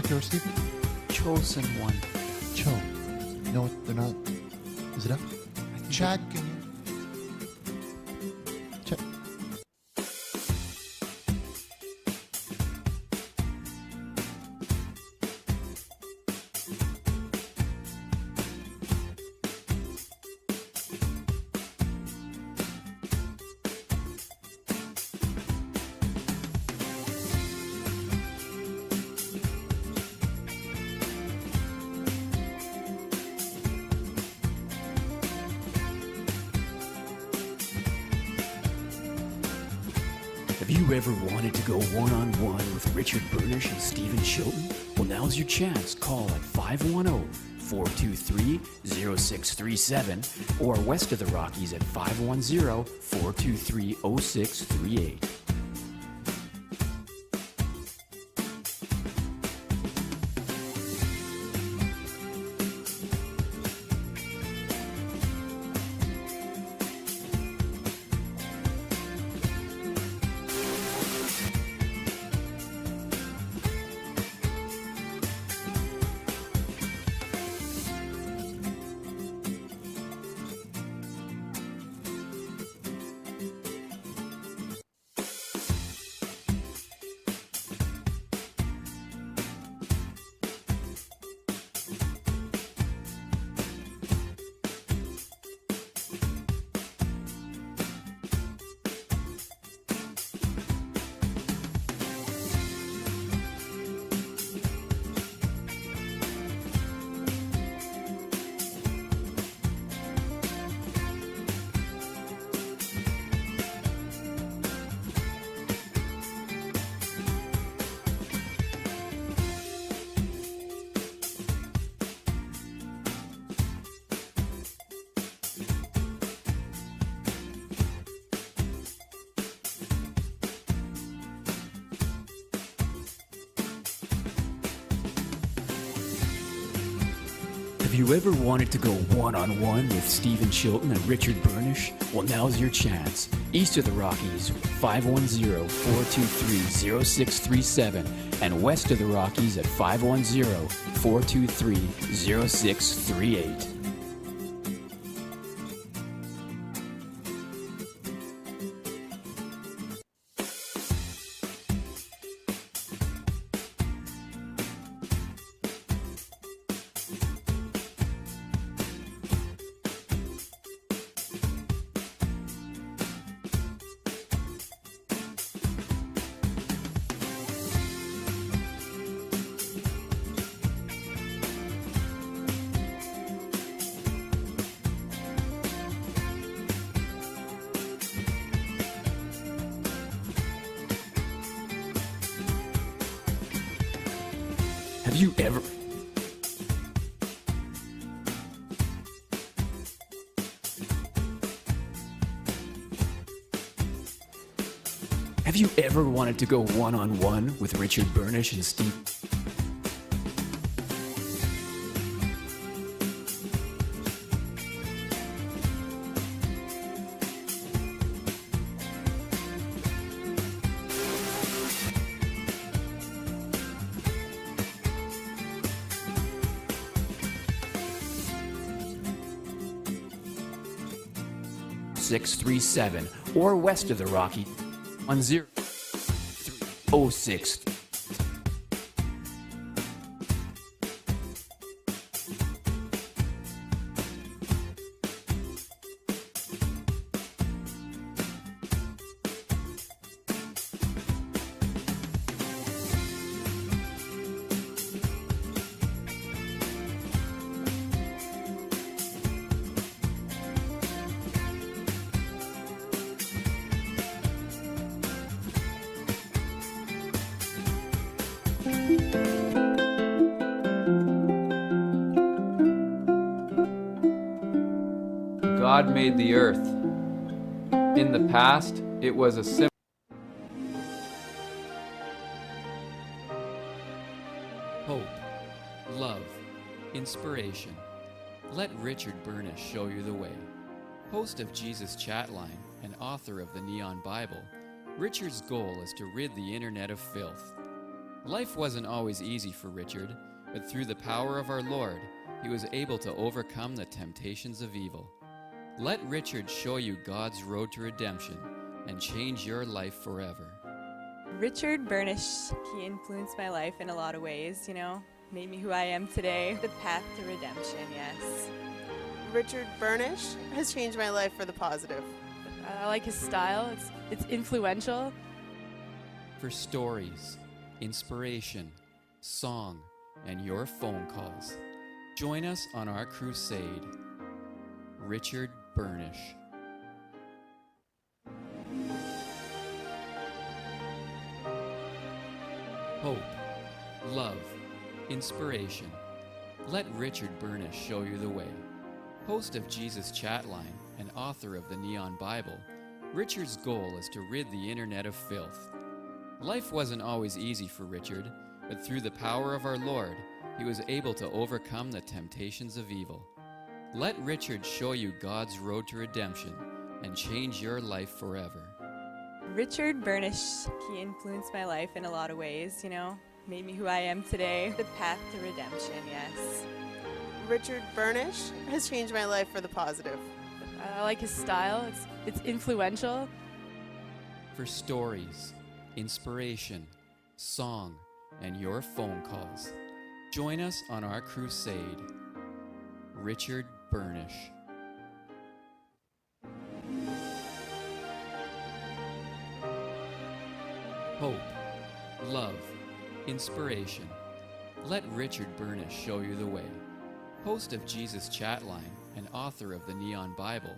check yours, Steve? Chosen one. Cho. No, they're not. Is it up? Check. Check. Have you ever wanted to go one-on-one with Richard Burnish and Stephen Chilton? Well, now's your chance. Call at 510-423-0637 or west of the Rockies at 510-423-0638. Have you ever wanted to go one-on-one with Stephen Chilton and Richard Burnish? Well, now's your chance. East of the Rockies, 510-423-0637, and west of the Rockies at 510-423-0638. Have you ever... Have you ever wanted to go one-on-one with Richard Burnish and Steve... 637 or west of the Rocky 10306. God made the earth. In the past, it was a simple Hope, love, inspiration. Let Richard Burnish show you the way. Host of Jesus Chatline and author of the Neon Bible, Richard's goal is to rid the internet of filth. Life wasn't always easy for Richard, but through the power of our Lord, he was able to overcome the temptations of evil. Let Richard show you God's road to redemption and change your life forever. Richard Burnish, he influenced my life in a lot of ways, made me who I am today. The path to redemption, yes. Richard Burnish has changed my life for the positive. I like his style. It's influential. For stories, inspiration, song, and your phone calls, join us on our crusade. Richard Burnish. Hope, love, inspiration. Let Richard Burnish show you the way. Host of Jesus Chatline and author of the Neon Bible, Richard's goal is to rid the internet of filth. Life wasn't always easy for Richard, but through the power of our Lord, he was able to overcome the temptations of evil. Let Richard show you God's road to redemption and change your life forever. Richard Burnish, he influenced my life in a lot of ways, made me who I am today. The path to redemption, yes. Richard Burnish has changed my life for the positive. I like his style. It's influential. For stories, inspiration, song, and your phone calls, join us on our crusade. Richard Burnish. Hope, love, inspiration. Let Richard Burnish show you the way. Host of Jesus Chatline and author of the Neon Bible,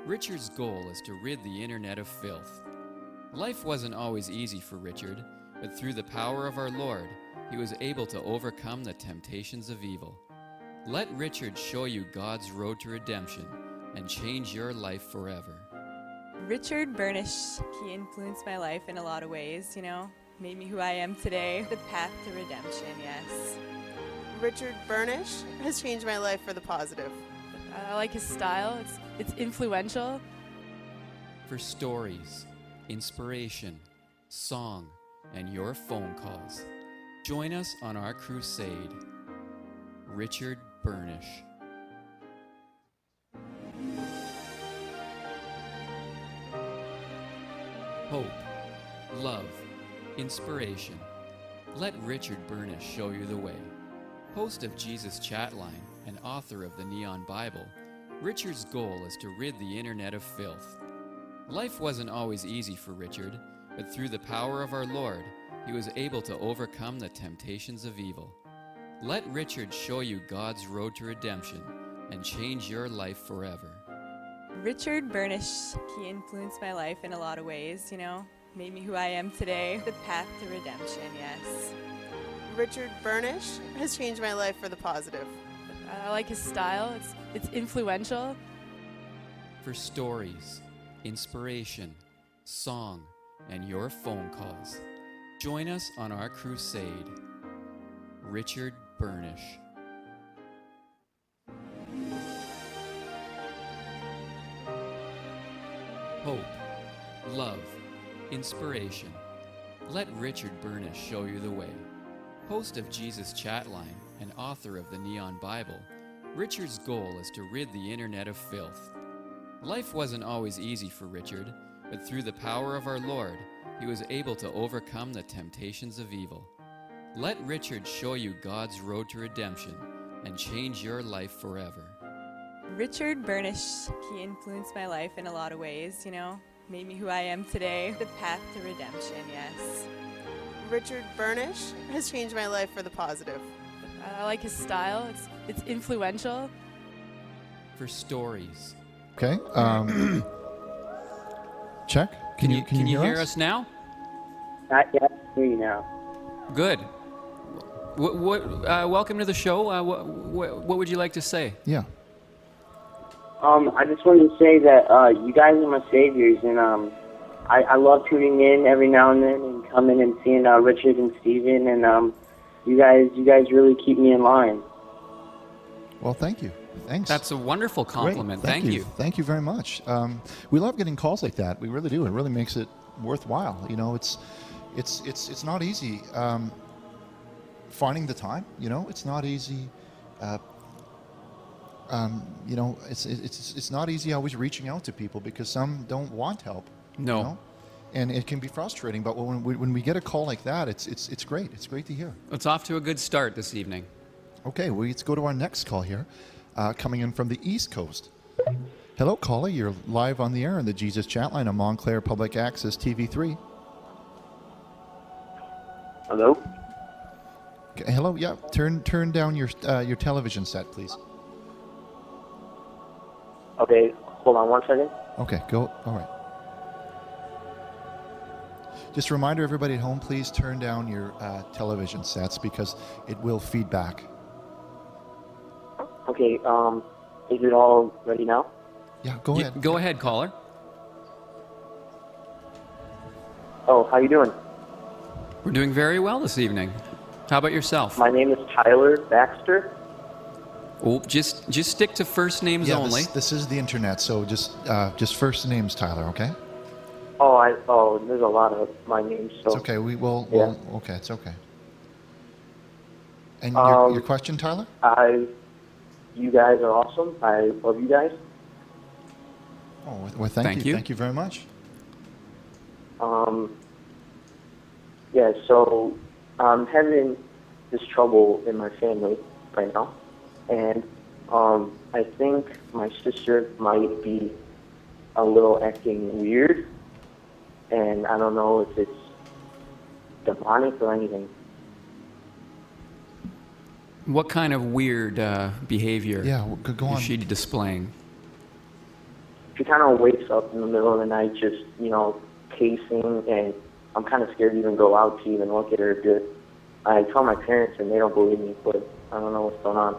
Richard's goal is to rid the internet of filth. Life wasn't always easy for Richard, but through the power of our Lord, he was able to overcome the temptations of evil. Let Richard show you God's road to redemption and change your life forever. Richard Burnish, he influenced my life in a lot of ways, made me who I am today. The path to redemption, yes. Richard Burnish has changed my life for the positive. I like his style. It's influential. For stories, inspiration, song, and your phone calls, join us on our crusade. Richard Burnish. Hope, love, inspiration. Let Richard Burnish show you the way. Host of Jesus Chatline and author of the Neon Bible, Richard's goal is to rid the internet of filth. Life wasn't always easy for Richard, but through the power of our Lord, he was able to overcome the temptations of evil. Let Richard show you God's road to redemption and change your life forever. Richard Burnish, he influenced my life in a lot of ways, made me who I am today. The path to redemption, yes. Richard Burnish has changed my life for the positive. I like his style. It's influential. For stories, inspiration, song, and your phone calls, join us on our crusade. Richard Burnish. Hope, love, inspiration. Let Richard Burnish show you the way. Host of Jesus Chatline and author of the Neon Bible, Richard's goal is to rid the internet of filth. Life wasn't always easy for Richard, but through the power of our Lord, he was able to overcome the temptations of evil. Let Richard show you God's road to redemption and change your life forever. Richard Burnish, he influenced my life in a lot of ways, made me who I am today. The path to redemption, yes. Richard Burnish has changed my life for the positive. I like his style. It's influential. For stories. Okay. Check. Can you hear us now? Not yet. I hear you now. Good. Welcome to the show. What would you like to say? Yeah. I just wanted to say that you guys are my saviors, and I love tuning in every now and then and coming and seeing Richard and Steven, and you guys really keep me in line. Well, thank you. Thanks. That's a wonderful compliment. Great. Thank you. Thank you very much. We love getting calls like that. We really do. It really makes it worthwhile. It's not easy. finding the time. It's not easy. It's not easy always reaching out to people because some don't want help. No. And it can be frustrating. But when we get a call like that, it's great. It's great to hear. It's off to a good start this evening. Okay, let's go to our next call here, coming in from the East Coast. Hello, caller. You're live on the air on the Jesus Chatline on Montclair Public Access TV3. Hello? Okay, hello. Yeah, turn down your television set, please. Okay, hold on 1 second. Okay, go. All right. Just a reminder, everybody at home, please turn down your television sets because it will feed back. Okay, is it all ready now? Yeah, go ahead. Go ahead, caller. Oh, how you doing? We're doing very well this evening. How about yourself? My name is Tyler Baxter. Oh, just stick to first names Yeah, only. this is the internet, so just first names, Tyler. Okay. Oh, there's a lot of my names. So. It's okay. Yeah. Okay, it's okay. And your question, Tyler? You guys are awesome. I love you guys. Oh, well, thank you. Thank you very much. Yeah, so I'm having this trouble in my family right now, and I think my sister might be a little acting weird, and I don't know if it's demonic or anything. What kind of weird behavior go on. is she displaying? She kind of wakes up in the middle of the night just, pacing, and I'm kind of scared to even go out to even look at her good. I tell my parents and they don't believe me, but I don't know what's going on.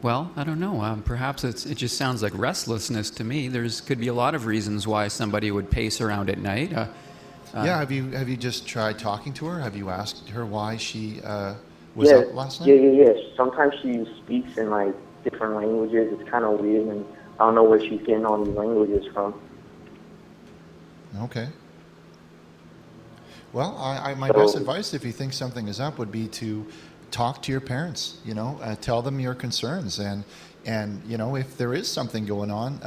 Well, I don't know. Perhaps it just sounds like restlessness to me. Could be a lot of reasons why somebody would pace around at night. Have you just tried talking to her? Have you asked her why she was out last night? Yeah. Sometimes she speaks in like different languages. It's kind of weird, and I don't know where she's getting all these languages from. Okay. Well, my best advice, if you think something is up, would be to talk to your parents. Tell them your concerns, and if there is something going on,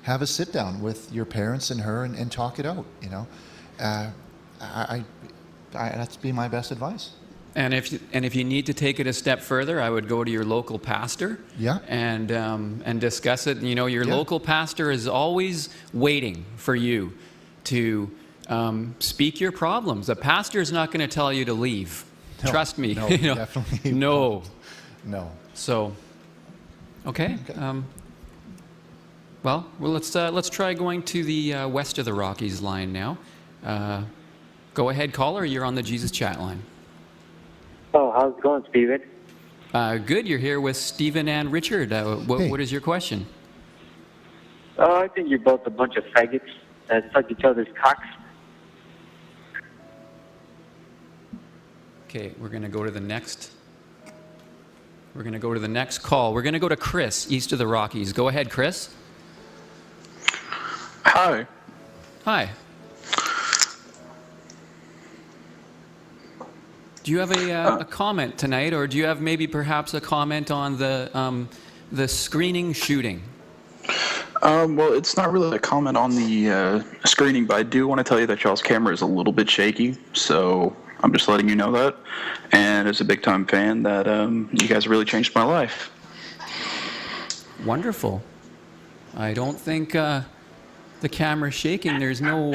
have a sit down with your parents and her and talk it out. That's be my best advice. And if you need to take it a step further, I would go to your local pastor. Yeah. And discuss it. Your local pastor is always waiting for you to speak your problems. A pastor is not going to tell you to leave. No, Trust me. No, definitely. No. No. So, okay. Well, let's try going to the west of the Rockies line now. Go ahead, caller. You're on the Jesus Chat line. Oh, how's it going, Steven? Good. You're here with Stephen and Richard. Hey. What is your question? I think you're both a bunch of faggots that suck each other's cocks. Okay, we're going to go to the next. We're going to go to the next call. We're going to go to Chris, east of the Rockies. Go ahead, Chris. Hi. Hi. Do you have a comment tonight, or do you have maybe perhaps a comment on the screening shooting? Well, it's not really a comment on the screening, but I do want to tell you that y'all's camera is a little bit shaky, so I'm just letting you know that. And as a big-time fan, that you guys really changed my life. Wonderful. I don't think the camera's shaking. There's no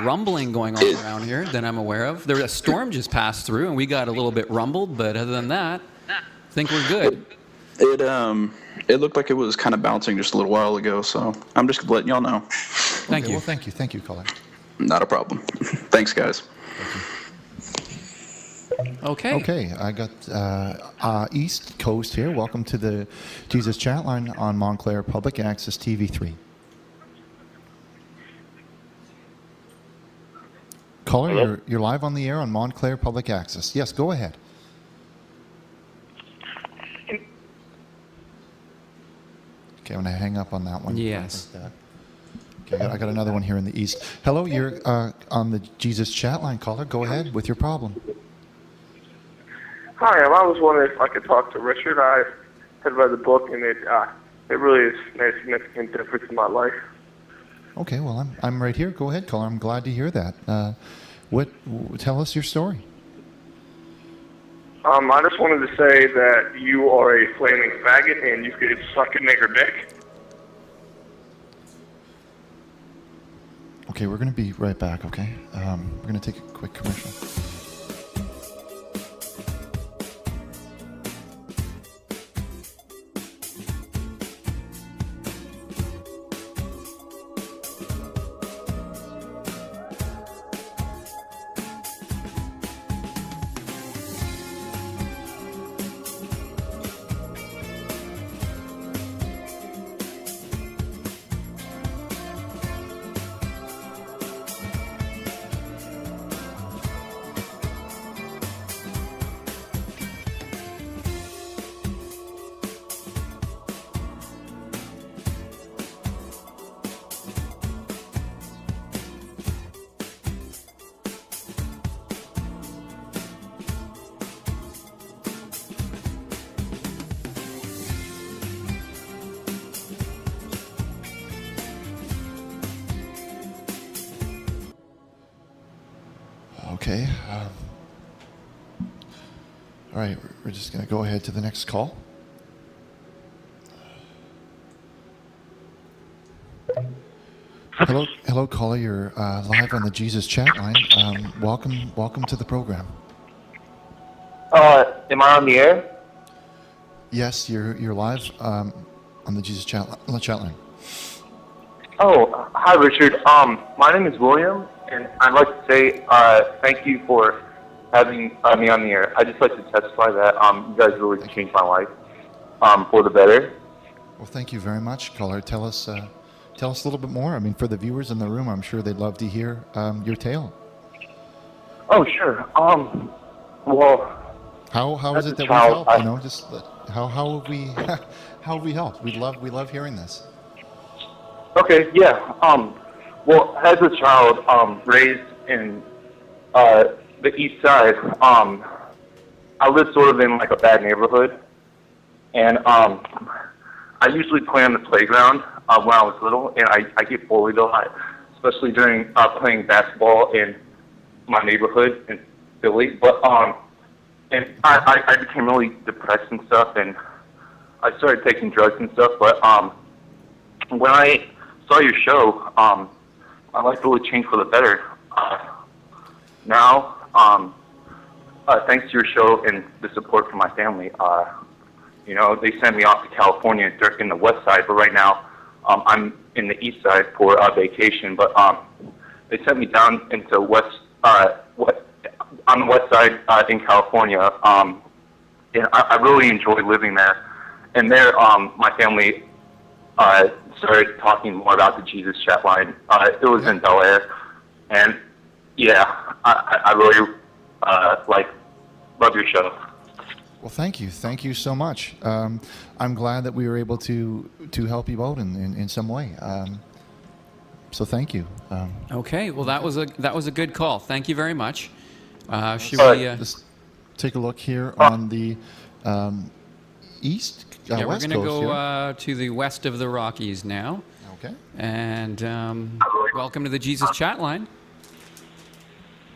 rumbling going on around here that I'm aware of. A storm just passed through, and we got a little bit rumbled, but other than that, I think we're good. It looked like it was kind of bouncing just a little while ago, so I'm just letting y'all know. Thank you. Well, thank you, caller. Not a problem. Thanks, guys. Okay. Okay, I got East Coast here. Welcome to the Jesus Chat line on Montclair Public Access TV3. Caller, you're live on the air on Montclair Public Access. Yes, go ahead. Okay, I'm going to hang up on that one. Yes. Okay, I got another one here in the east. Hello, you're on the Jesus chat line, caller. Go ahead with your problem. Hi, I was wondering if I could talk to Richard. I had read the book, and it really has made a significant difference in my life. Okay, well, I'm right here. Go ahead, caller. I'm glad to hear that. Tell us your story. I just wanted to say that you are a flaming faggot, and you could suck a nigger dick. Okay, we're going to be right back, okay? We're going to take a quick commercial. Okay. All right, we're just going to go ahead to the next call. Hello, caller. You're live on the Jesus chat line. Welcome to the program. Am I on the air? Yes, you're live on the Jesus chat line. Oh, hi, Richard. My name is William, and I'd like to say thank you for having me on the air. I'd just like to testify that you guys really changed my life for the better. Well, thank you very much, caller. Tell us a little bit more. I mean, for the viewers in the room, I'm sure they'd love to hear your tale. Oh, sure. Well, how is it that we've helped? Just how have we how have we helped? We love hearing this. Okay, yeah. Well, as a child raised in the East Side, I lived sort of in like a bad neighborhood, and I usually play on the playground when I was little, and I get bullied a lot, especially during playing basketball in my neighborhood in Philly. But and I became really depressed and stuff, and I started taking drugs and stuff. But when I saw your show, my life really changed for the better. Now, thanks to your show and the support from my family, they sent me off to California in the West Side, but right now I'm in the East Side for a vacation. But they sent me down into on the West Side in California, and I really enjoy living there. And there, my family started talking more about the Jesus chat line. It was in Bel Air, and yeah, I really love your show. Well, thank you so much. I'm glad that we were able to help you out in some way. So thank you. Okay, well that was a good call. Thank you very much. Should we just take a look here on the east? Yeah, West we're going to Coast go to the west of the Rockies now. Okay. And welcome to the Jesus chat line.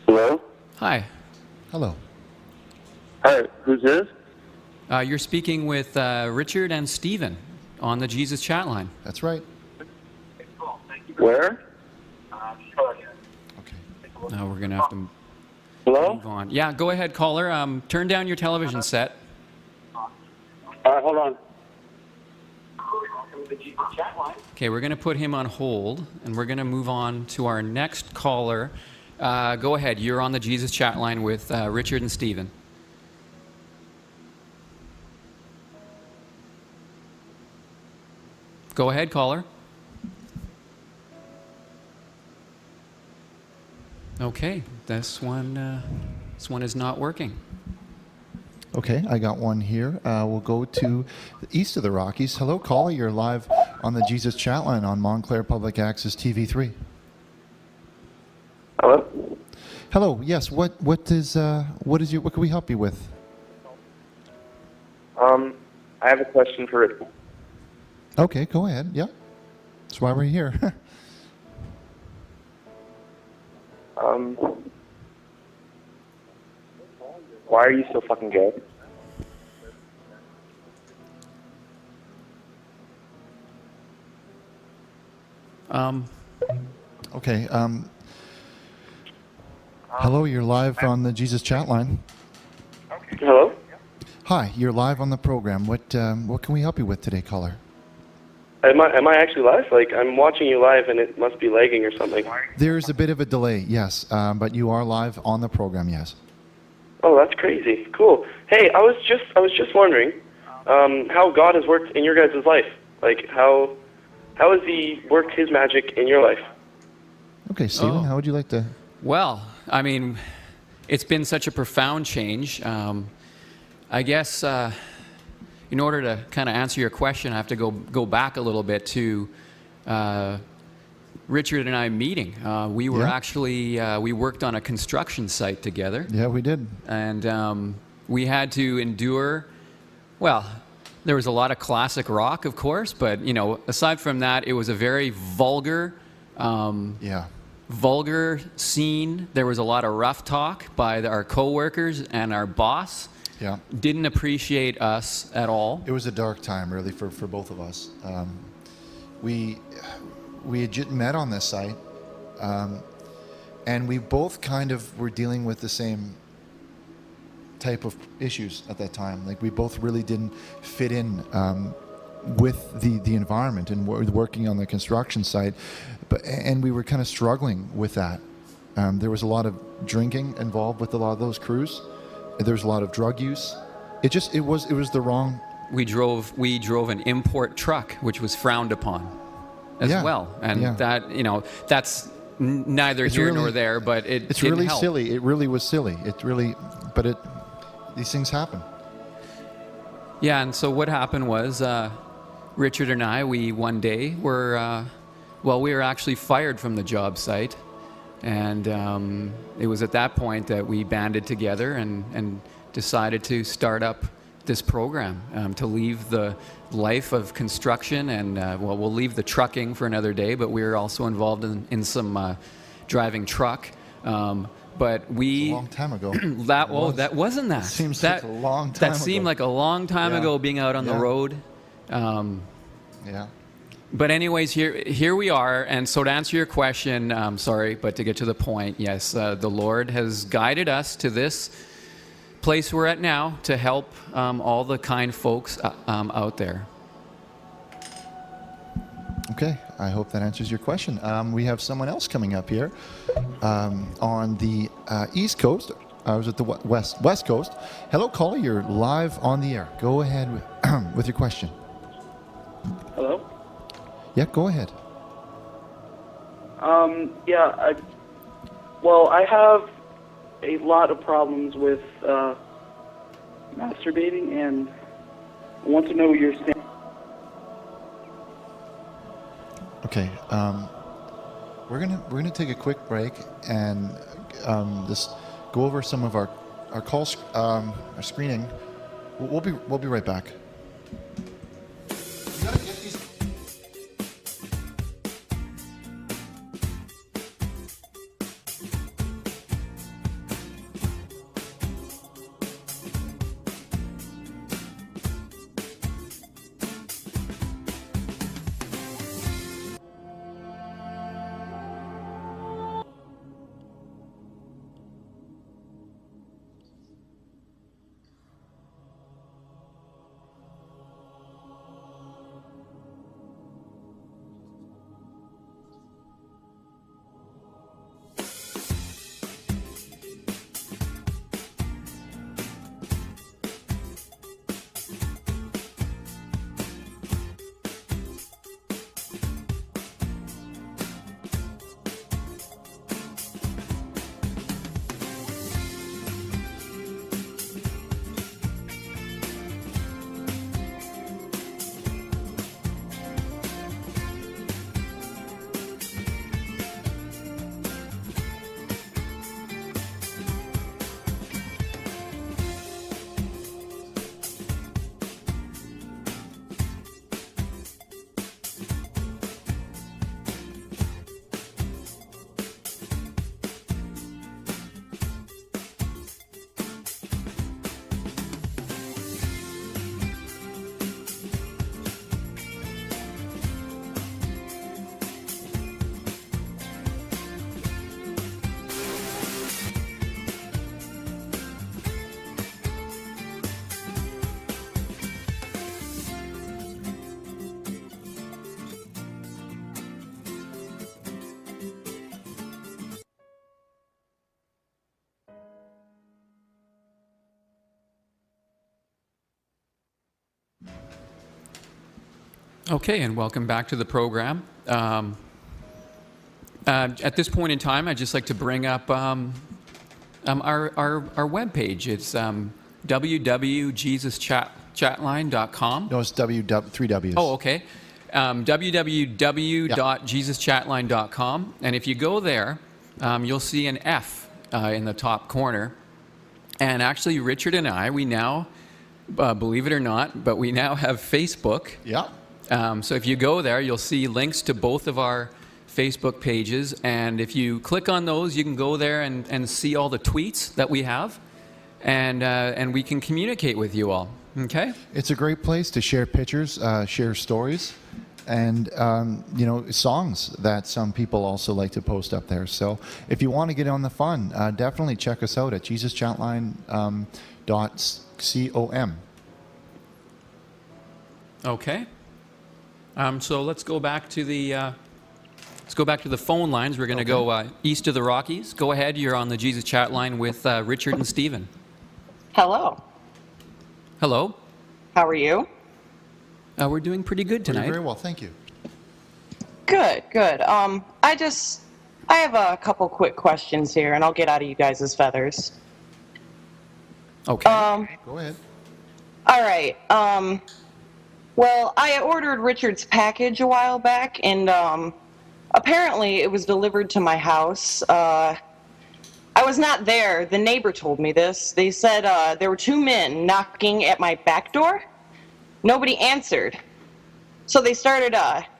Hello? Hi. Hello. Hi, who's this? You're speaking with Richard and Stephen on the Jesus chat line. That's right. Where? Okay. Now we're going to have to Hello? move on. Yeah, go ahead, caller. Turn down your television set. Hold on. Okay, we're going to put him on hold, and we're going to move on to our next caller. Go ahead. You're on the Jesus chat line with Richard and Stephen. Go ahead, caller. Okay, this one is not working. Okay, I got one here. We'll go to the east of the Rockies. Hello, caller. You're live on the Jesus Chatline on Montclair Public Access TV3. Hello? Hello. Yes. What can we help you with? I have a question for Rich. Okay, go ahead. Yeah. That's why we're here. Why are you so fucking gay? Okay. Hello, you're live on the Jesus Chatline. Hello? Hi, you're live on the program. What can we help you with today, caller? Am I actually live? Like, I'm watching you live and it must be lagging or something. There's a bit of a delay, yes, but you are live on the program, yes. Oh, that's crazy. Cool. Hey, I was just wondering how God has worked in your guys' life. Like, how has He worked His magic in your life? Okay, Stephen, how would you like to? Well, I mean, it's been such a profound change. I guess in order to kind of answer your question, I have to go back a little bit to Richard and I meeting. We were actually, we worked on a construction site together. Yeah, we did. And we had to endure, well, there was a lot of classic rock, of course, but, you know, aside from that, it was a very vulgar, vulgar scene. There was a lot of rough talk by our coworkers and our boss. Yeah. Didn't appreciate us at all. It was a dark time, really, for both of us. We had met on this site, and we both kind of were dealing with the same type of issues at that time. Like, we both really didn't fit in with the environment and working on the construction site, and we were kind of struggling with that. There was a lot of drinking involved with a lot of those crews. There was a lot of drug use. It was the wrong. We drove an import truck, which was frowned upon as well, and that, you know, that's neither here nor there. But it's really help. silly. It really was silly. These things happen. Yeah, and so what happened was Richard and I, we one day were we were actually fired from the job site. And it was at that point that we banded together and decided to start up this program, to leave the life of construction and, we'll leave the trucking for another day, but we were also involved in some driving truck. But we... It was a long time ago. That wasn't that. Seems like a long time ago. That seemed like a long time ago, being out on the road. Yeah. But anyways, here we are, and so to answer your question, sorry, but to get to the point, yes, the Lord has guided us to this place we're at now to help all the kind folks out there. Okay, I hope that answers your question. We have someone else coming up here on the East Coast. I was at the West Coast. Hello, caller, you're live on the air. Go ahead with your question. Hello? Yeah, go ahead. I have a lot of problems with masturbating, and I want to know your stance. Okay, we're gonna take a quick break and just go over some of our calls, our screening. We'll be right back. Okay, and welcome back to the program. At this point in time, I'd just like to bring up our webpage. It's www.jesuschatline.com. No, it's three W's. Oh, okay. www.jesuschatline.com. And if you go there, you'll see an F in the top corner. And actually, Richard and I, we now, believe it or not, but we now have Facebook. Yeah. So if you go there, you'll see links to both of our Facebook pages. And if you click on those, you can go there and see all the tweets that we have. And we can communicate with you all. Okay? It's a great place to share pictures, share stories, and songs that some people also like to post up there. So if you want to get on the fun, definitely check us out at jesuschatline.com. Okay. So let's go back to the phone lines. We're going to go east of the Rockies. Go ahead. You're on the Jesus Chat line with Richard and Stephen. Hello. Hello. How are you? We're doing pretty good tonight. Very well, thank you. Good, good. I have a couple quick questions here, and I'll get out of you guys' feathers. Okay. Go ahead. All right. Well, I ordered Richard's package a while back, and apparently it was delivered to my house. I was not there. The neighbor told me this. They said there were two men knocking at my back door. Nobody answered. So they started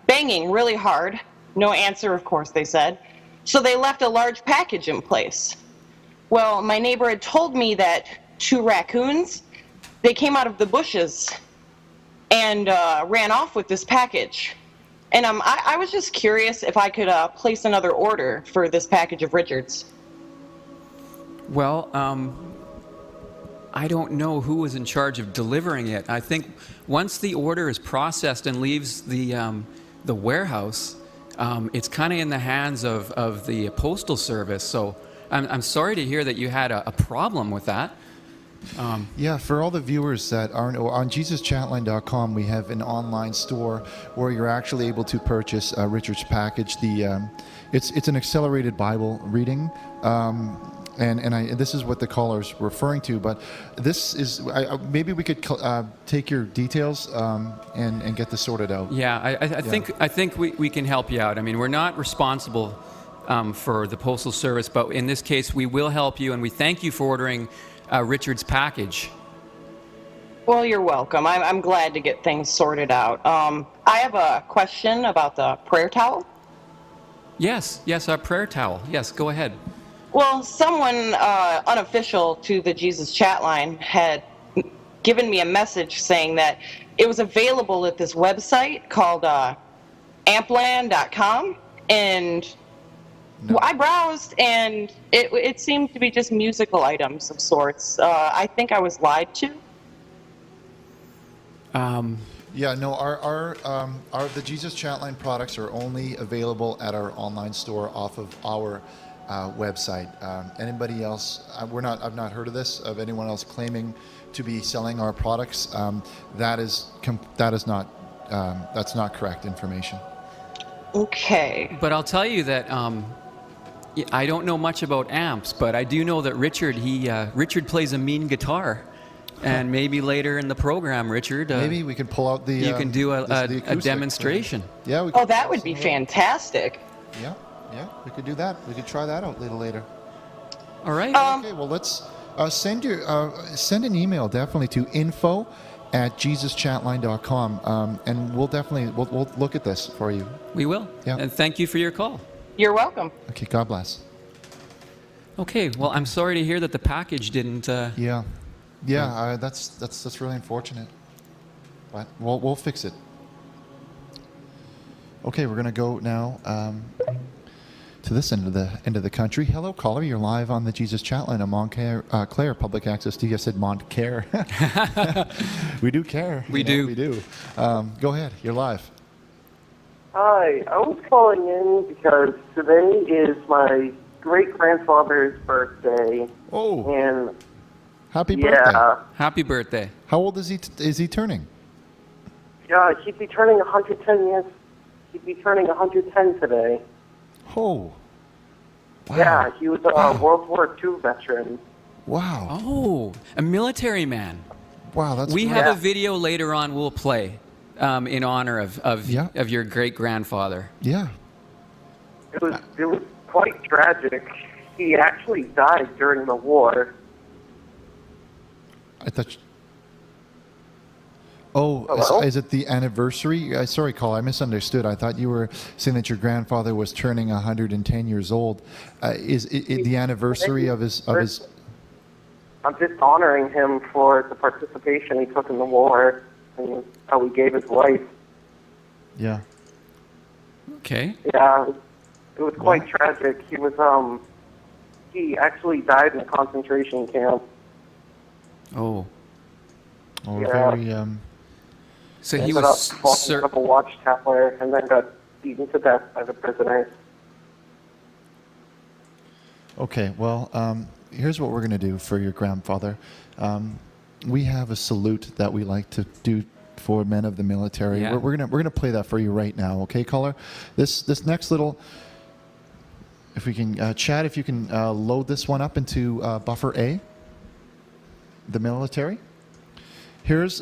banging really hard. No answer, of course, they said. So they left a large package in place. Well, my neighbor had told me that two raccoons, they came out of the bushes and ran off with this package. And I was just curious if I could place another order for this package of Richard's. Well, I don't know who was in charge of delivering it. I think once the order is processed and leaves the warehouse, it's kind of in the hands of the postal service. So I'm sorry to hear that you had a problem with that. Yeah, for all the viewers that aren't on jesuschatline.com, we have an online store where you're actually able to purchase Richard's package. It's an accelerated Bible reading. And this is what the caller's referring to, but this is maybe we could take your details and get this sorted out. Yeah, I think we can help you out. I mean, we're not responsible for the postal service, but in this case, we will help you, and we thank you for ordering Richard's package. Well, you're welcome. I'm glad to get things sorted out. I have a question about the prayer towel. Yes, our prayer towel. Yes, go ahead. Well, someone unofficial to the Jesus Chat line had given me a message saying that it was available at this website called ampland.com, and I browsed, and it seemed to be just musical items of sorts. I think I was lied to. Yeah, no, our the Jesus Chatline products are only available at our online store off of our website. Anybody else? I've not heard of this, of anyone else claiming to be selling our products. That's not correct information. Okay. But I'll tell you that I don't know much about amps, but I do know that Richard plays a mean guitar. And maybe later in the program, Richard, maybe we can pull out the. You can do a demonstration. Yeah. Oh, that would be fantastic. Yeah, we could do that. We could try that out a little later. All right. Okay. Well, let's send an email definitely to info@jesuschatline.com, and we'll look at this for you. We will. Yeah. And thank you for your call. You're welcome. Okay. God bless. Okay. Well, I'm sorry to hear that the package didn't. Yeah, that's really unfortunate, but we'll fix it. Okay, we're gonna go now to this end of the country. Hello, caller. You're live on the Jesus Chatline on Montclair Public Access TV. I said Montclair. We do care. We do. We do. Go ahead. You're live. Hi, I was calling in because today is my great-grandfather's birthday. Oh. And happy birthday. Happy birthday. How old is he turning? Yeah, he'd be turning 110 years. He'd be turning 110 today. Oh. Wow. Yeah, he was a World War II veteran. Wow. Oh, a military man. Wow, that's We great. have a video later on we'll play in honor of your great-grandfather. Yeah. It was quite tragic. He actually died during the war. I thought. Oh, is it the anniversary? Sorry, Cole, I misunderstood. I thought you were saying that your grandfather was turning 110 years old. Is it the anniversary of his? I'm just honoring him for the participation he took in the war and how he gave his life. Yeah. Okay. Yeah, it was quite tragic. He actually died in a concentration camp. Oh. Oh, Yeah. very. So he he ended was up walking up a watchtower and then got beaten to death by the prisoners. Okay, well, here's what we're going to do for your grandfather. We have a salute that we like to do for men of the military. Yeah. We're gonna play that for you right now, okay, caller? This next little, if we can, Chad, if you can load this one up into buffer A, the military. Here's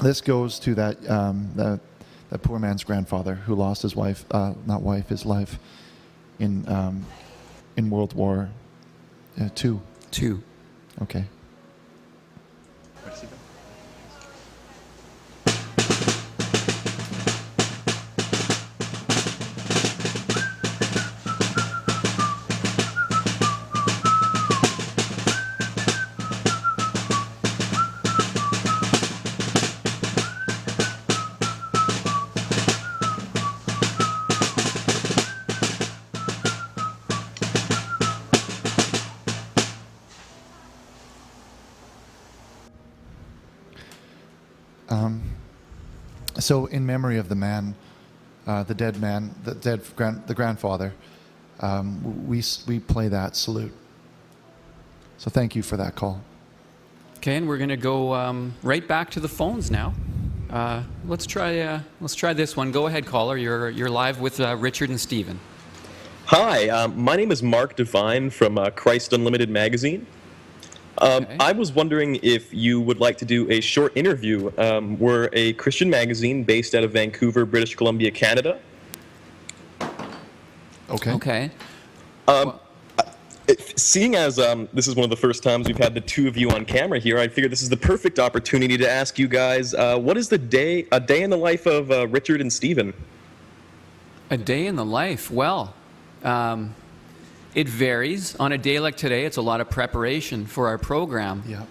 this goes to that that poor man's grandfather who lost his wife, his life in World War II. Okay. So, in memory of the man, the dead grandfather, we play that salute. So, thank you for that call. Okay, and we're going to go right back to the phones now. Let's try this one. Go ahead, caller. You're live with Richard and Stephen. Hi, my name is Mark Devine from Christ Unlimited magazine. I was wondering if you would like to do a short interview. We're a Christian magazine based out of Vancouver, British Columbia, Canada. Okay. Seeing as this is one of the first times we've had the two of you on camera here, I figured this is the perfect opportunity to ask you guys, what is a day in the life of Richard and Stephen? A day in the life? Well, it varies. On a day like today, it's a lot of preparation for our program. Yeah.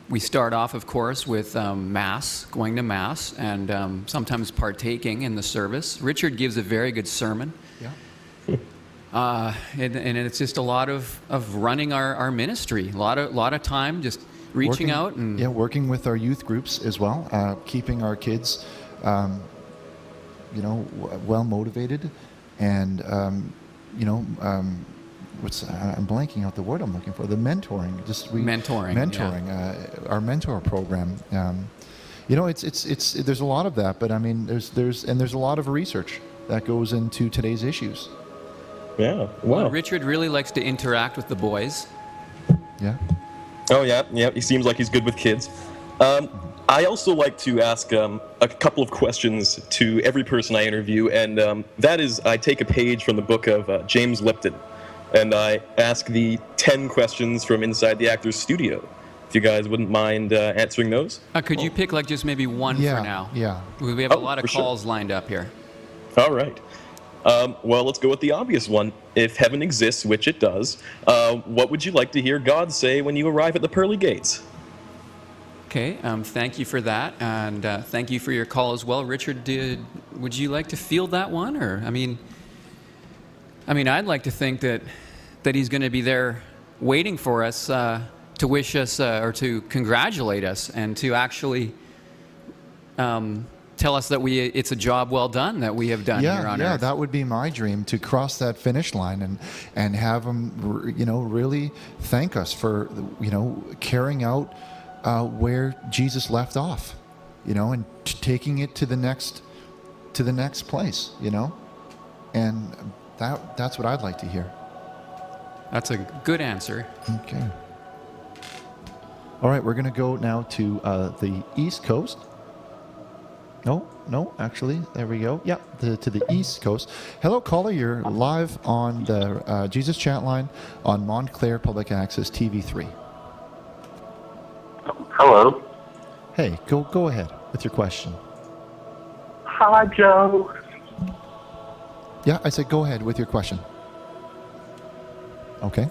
We start off, of course, with Mass, going to Mass, and sometimes partaking in the service. Richard gives a very good sermon. Yeah. And it's just a lot of running our ministry. A lot of time just reaching out and working with our youth groups as well, keeping our kids, well motivated, and I'm blanking out the word I'm looking for. The mentoring, mentoring. Our mentor program. It's there's a lot of that, but I mean there's a lot of research that goes into today's issues. Yeah. Wow. Richard really likes to interact with the boys. Yeah. Oh yeah. He seems like he's good with kids. I also like to ask a couple of questions to every person I interview, and that is, I take a page from the book of James Lipton, and I ask the 10 questions from inside the actor's studio. If you guys wouldn't mind answering those. Could you pick just maybe one for now? Yeah. We have a lot of calls lined up here. All right. Well, let's go with the obvious one. If heaven exists, which it does, what would you like to hear God say when you arrive at the pearly gates? Okay, thank you for that, and thank you for your call as well, Richard. Would you like to field that one, or I mean, I'd like to think that he's going to be there, waiting for us to wish us or to congratulate us, and to actually tell us that it's a job well done that we have done here on Earth. Yeah, that would be my dream, to cross that finish line and have him, really thank us for, carrying out where Jesus left off. and taking it to the next place, and that's what I'd like to hear. That's a good answer. Okay. All right, we're going to go now to the East Coast. No, actually, there we go. Yeah, to the East Coast. Hello, caller. You're live on the Jesus Chatline on Montclair Public Access TV3. Hello. Hey, go ahead with your question. Hi, Joe. Yeah, I said go ahead with your question. Okay.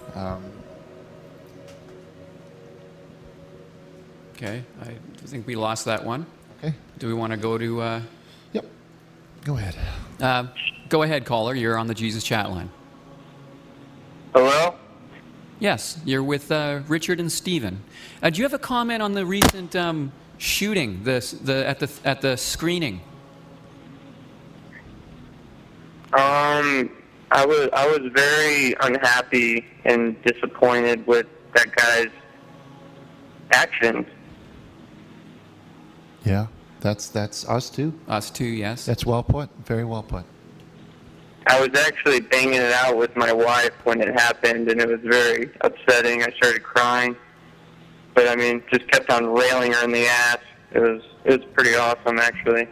Okay, I think we lost that one. Okay. Do we want to go to... Yep. Go ahead. Go ahead, caller. You're on the Jesus Chat line. Hello? Yes, you're with Richard and Stephen. Do you have a comment on the recent shooting at the screening? I was very unhappy and disappointed with that guy's actions. Yeah, that's us too. Us too, yes. That's well put. Very well put. I was actually banging it out with my wife when it happened, and it was very upsetting. I started crying, but I mean, just kept on railing her in the ass. It was pretty awesome, actually.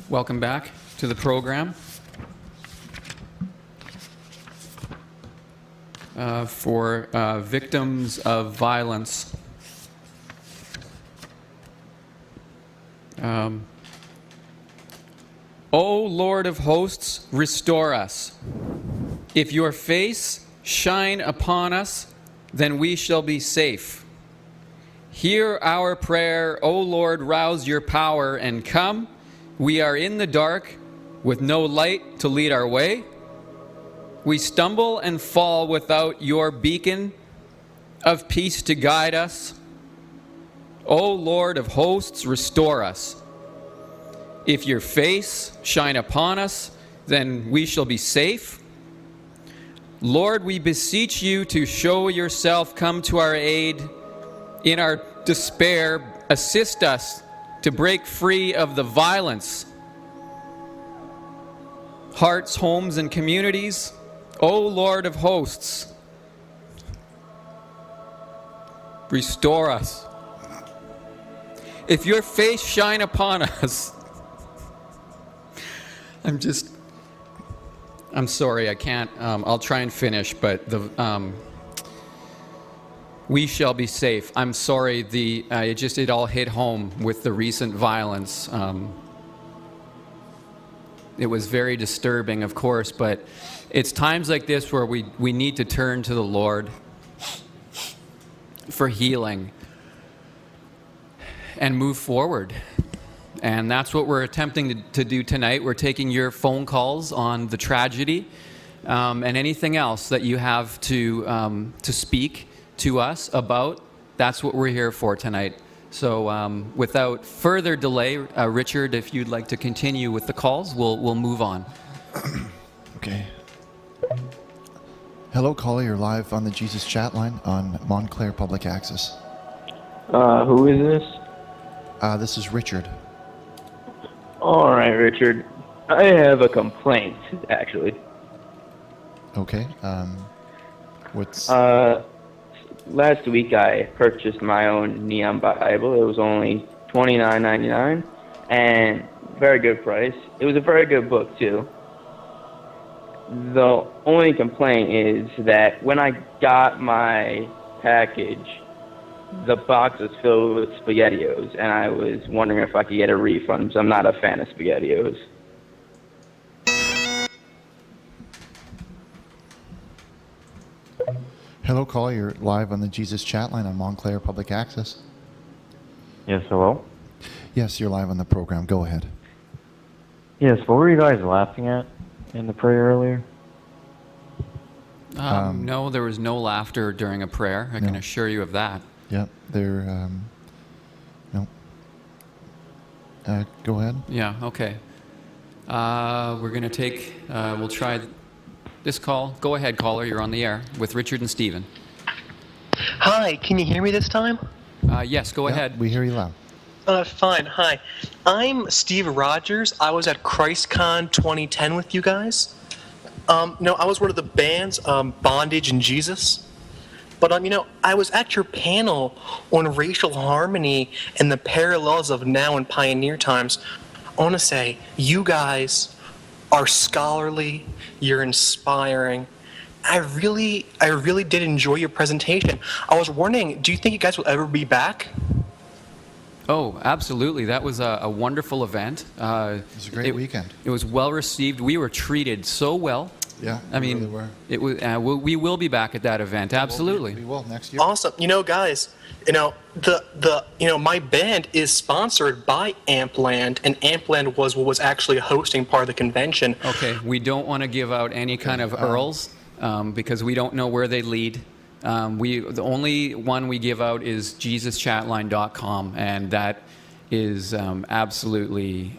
Welcome back to the program. For victims of violence. O Lord of hosts, restore us. If your face shine upon us, then we shall be safe. Hear our prayer, O Lord, rouse your power and come. We are in the dark with no light to lead our way. We stumble and fall without your beacon of peace to guide us. O Lord of hosts, restore us. If your face shine upon us, then we shall be safe. Lord, we beseech you to show yourself, come to our aid. In our despair, assist us to break free of the violence. Hearts, homes, and communities, O Lord of hosts, restore us. If your face shine upon us, I'm sorry, I can't, I'll try and finish, but we shall be safe. I'm sorry, it all hit home with the recent violence. It was very disturbing, of course, but it's times like this where we need to turn to the Lord for healing and move forward. And that's what we're attempting to do tonight. We're taking your phone calls on the tragedy and anything else that you have to speak to us about. That's what we're here for tonight. So without further delay, Richard, if you'd like to continue with the calls, we'll move on. Okay. Hello, caller. You're live on the Jesus Chatline on Montclair Public Access. Who is this? This is Richard. All right, Richard. I have a complaint, actually. Okay. What's... Last week I purchased my own Neon Bible. It was only $29.99, and very good price. It was a very good book, too. The only complaint is that when I got my package, the box was filled with SpaghettiOs, and I was wondering if I could get a refund, because I'm not a fan of SpaghettiOs. Hello, caller. You're live on the Jesus Chatline on Montclair Public Access. Yes, hello? Yes, you're live on the program. Go ahead. Yes, what were you guys laughing at in the prayer earlier? No, there was no laughter during a prayer. I can assure you of that. Yep, they're... no. Go ahead. Yeah, okay. We're going to take... we'll try this call. Go ahead, caller. You're on the air with Richard and Steven. Hi, can you hear me this time? Yes, go ahead. We hear you loud. Fine, hi. I'm Steve Rogers. I was at ChristCon 2010 with you guys. No, I was one of the bands, Bondage and Jesus. But, I was at your panel on racial harmony and the parallels of now and pioneer times. I want to say, you guys are scholarly, you're inspiring. I really did enjoy your presentation. I was wondering, do you think you guys will ever be back? Oh, absolutely. That was a wonderful event. It was a great weekend. It was well received. We were treated so well. Yeah, I mean, really were. It was. We will be back at that event. Absolutely. We will next year. Awesome. Guys, my band is sponsored by Ampland, and Ampland was what was actually hosting part of the convention. Okay, we don't want to give out any kind of URLs because we don't know where they lead. The only one we give out is jesuschatline.com, and that is absolutely.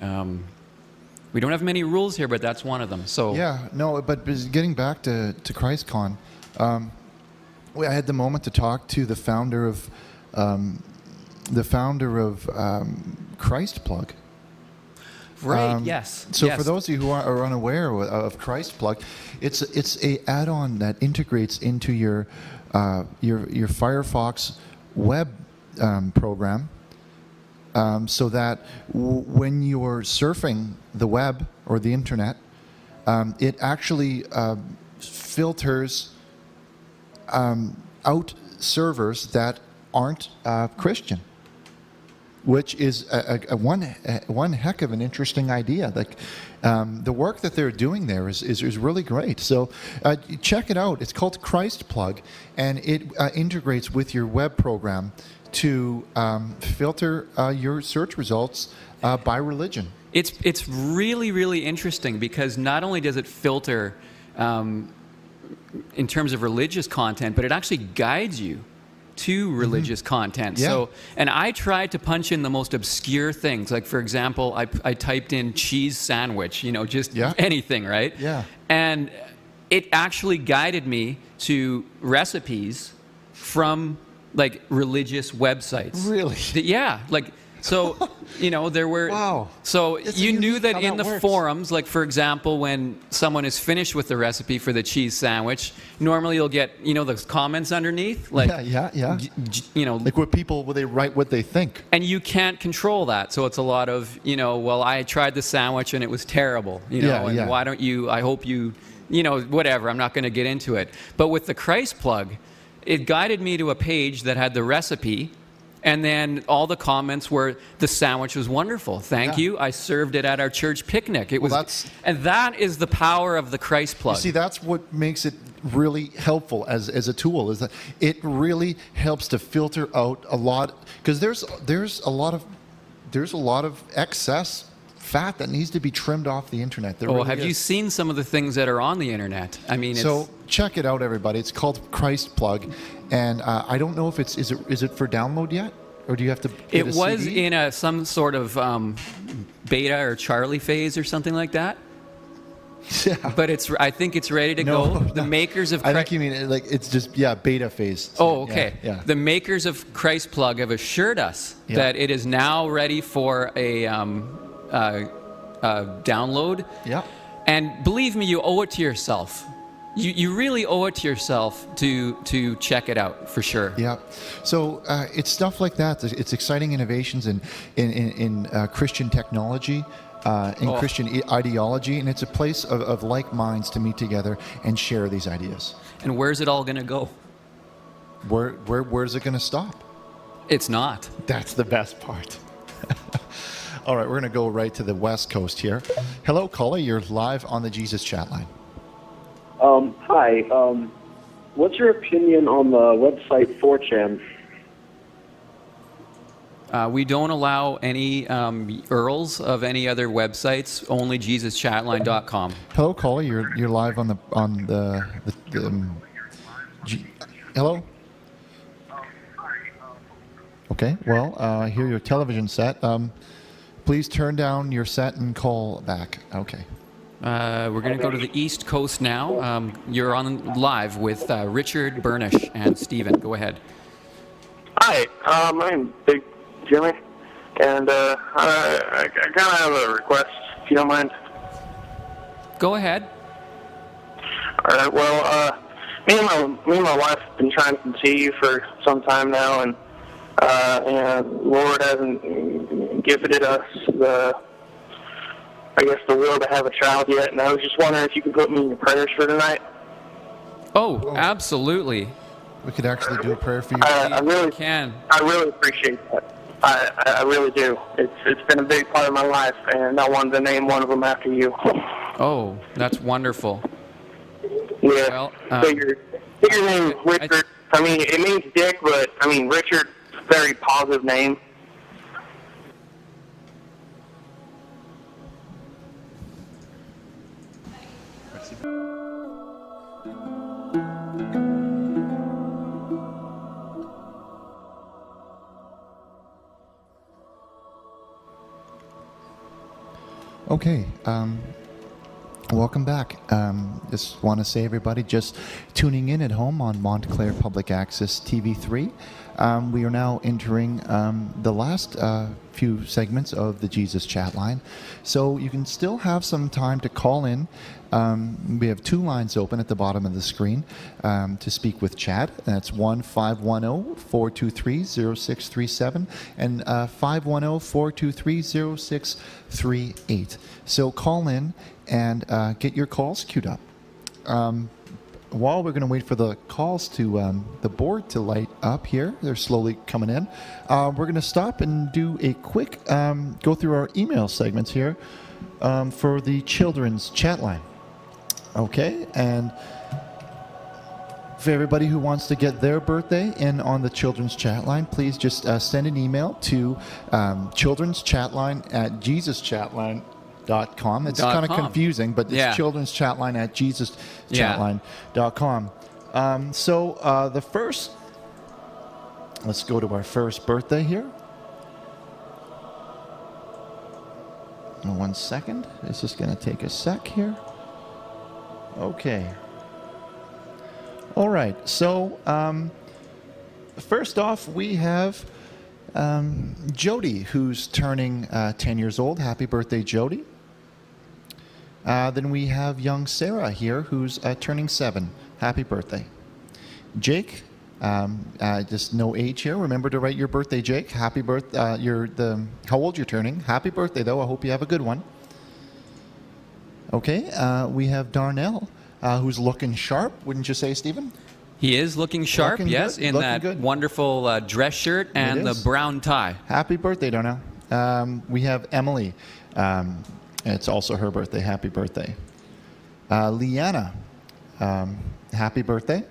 We don't have many rules here, but that's one of them. So yeah, no, but getting back to ChristCon, I had the moment to talk to the founder of Christ Plug. Right. Yes. So yes. for those of you who are unaware of Christ Plug, it's a add-on that integrates into your Firefox web program. So that when you're surfing the web or the internet, it actually filters out servers that aren't Christian, which is one heck of an interesting idea. Like the work that they're doing there is really great. So check it out. It's called Christ Plug, and it integrates with your web program to filter your search results by religion. It's really, really interesting because not only does it filter in terms of religious content, but it actually guides you to religious content. Yeah. So, and I tried to punch in the most obscure things. Like, for example, I typed in cheese sandwich, just anything, right? Yeah. And it actually guided me to recipes from like religious websites. Really? Yeah. Like, so, there were. Wow. So It's you unique knew that how in that the works. forums, like for example, when someone is finished with the recipe for the cheese sandwich, normally you'll get, those comments underneath. Like, yeah. Like what they write what they think. and you can't control that. So it's a lot of, well, I tried the sandwich and it was terrible, and why don't you, I hope you, whatever. I'm not going to get into it. But with the Christ plug, it guided me to a page that had the recipe. And then all the comments were, the sandwich was wonderful. Thank you. I served it at our church picnic. It was, and that is the power of the Christ plug. You see, that's what makes it really helpful as a tool, is that it really helps to filter out a lot, because there's a lot of excess fat that needs to be trimmed off the internet. There really have you is. seen some of the things that are on the internet? I mean, So check it out, everybody. It's called Christ Plug, and I don't know if is it for download yet, or do you have to? Get it a was CD? in some sort of beta or Charlie phase or something like that. Yeah. But I think it's ready to go. The makers of I think you mean like it's just beta phase. Oh, okay. Yeah. The makers of Christ Plug have assured us that it is now ready for a download. Yeah. And believe me, you owe it to yourself. You really owe it to yourself to check it out for sure. Yeah. So it's stuff like that. It's exciting innovations in Christian technology. Christian ideology, and it's a place of like minds to meet together and share these ideas. And where's it all going to go? Where's it going to stop? It's not. That's the best part. All right, we're going to go right to the West Coast here. Hello, caller. You're live on the Jesus Chatline. Hi. What's your opinion on the website 4chan? We don't allow any URLs of any other websites. Only JesusChatline.com. Hello, caller. You're live on the hello. Okay. Well, I hear your television set. Please turn down your set and call back. Okay. We're going to go to the East Coast now. You're on live with Richard Burnish and Steven. Go ahead. Hi, my name's Big Jimmy, and I kind of have a request, if you don't mind. Go ahead. All right. Well, me and my wife have been trying to conceive for some time now, and Lord hasn't gifted us the will to have a child yet. And I was just wondering if you could put me in your prayers for tonight. Oh, absolutely. We could actually do a prayer for you. I really can. I really appreciate that. I really do. It's been a big part of my life, and I wanted to name one of them after you. Oh, that's wonderful. Yeah. Well, figure name Richard. I mean, it means Dick, but I mean Richard's a very positive name. Okay. Welcome back. Just want to say, everybody, just tuning in at home on Montclair Public Access TV3. We are now entering the last few segments of the Jesus Chatline. So you can still have some time to call in. We have two lines open at the bottom of the screen to speak with Chad. That's 1-510-423-0637 and 510-423-0638. So call in and get your calls queued up. While we're going to wait for the calls to the board to light up here, they're slowly coming in. We're going to stop and do a quick go through our email segments here for the children's chat line. Okay, and for everybody who wants to get their birthday in on the children's chat line, please just send an email to children'schatline@jesuschatline.com. It's kind of confusing, but it's children's chatline at jesuschatline.com. So the first Let's go to our first birthday here. 1 second. It's just going to take a sec here. Okay. All right. So, first off, we have Jody, who's turning 10 years old. Happy birthday, Jody. Then we have young Sarah here, who's turning 7. Happy birthday. Jake, just no age here. Remember to write your birthday, Jake. Happy birthday. How old you're turning. Happy birthday, though. I hope you have a good one. Okay. We have Darnell, who's looking sharp. Wouldn't you say, Stephen? He is looking sharp, Looking yes, good, in looking that good. wonderful dress shirt and the is. brown tie. Happy birthday, Darnell. We have Emily. It's also her birthday. Happy birthday. Leanna, happy birthday.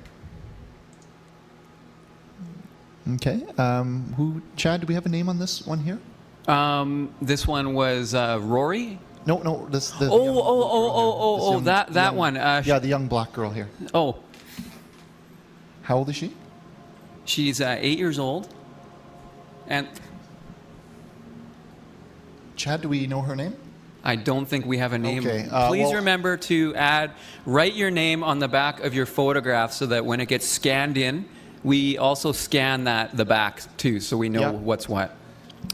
Okay. Chad, do we have a name on this one here? This one was Rory. No. That one. Yeah, the young black girl here. Oh. How old is she? She's 8 years old. And Chad, do we know her name? I don't think we have a name. Okay, Please well- remember to write your name on the back of your photograph so that when it gets scanned in, we also scan the back too, so we know Yeah. what's what.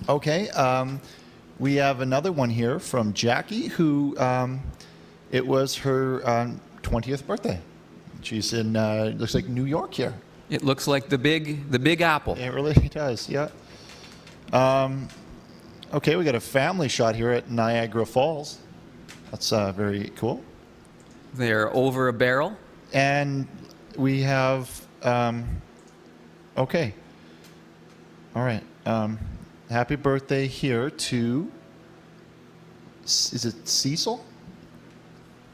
Okay. We have another one here from Jackie, who it was her 20th birthday. She's in looks like New York here. It looks like the Big Apple. It really does. Yeah. Okay, we got a family shot here at Niagara Falls. That's very cool. They're over a barrel. And we have, okay. All right. Happy birthday here to, is it Cecil?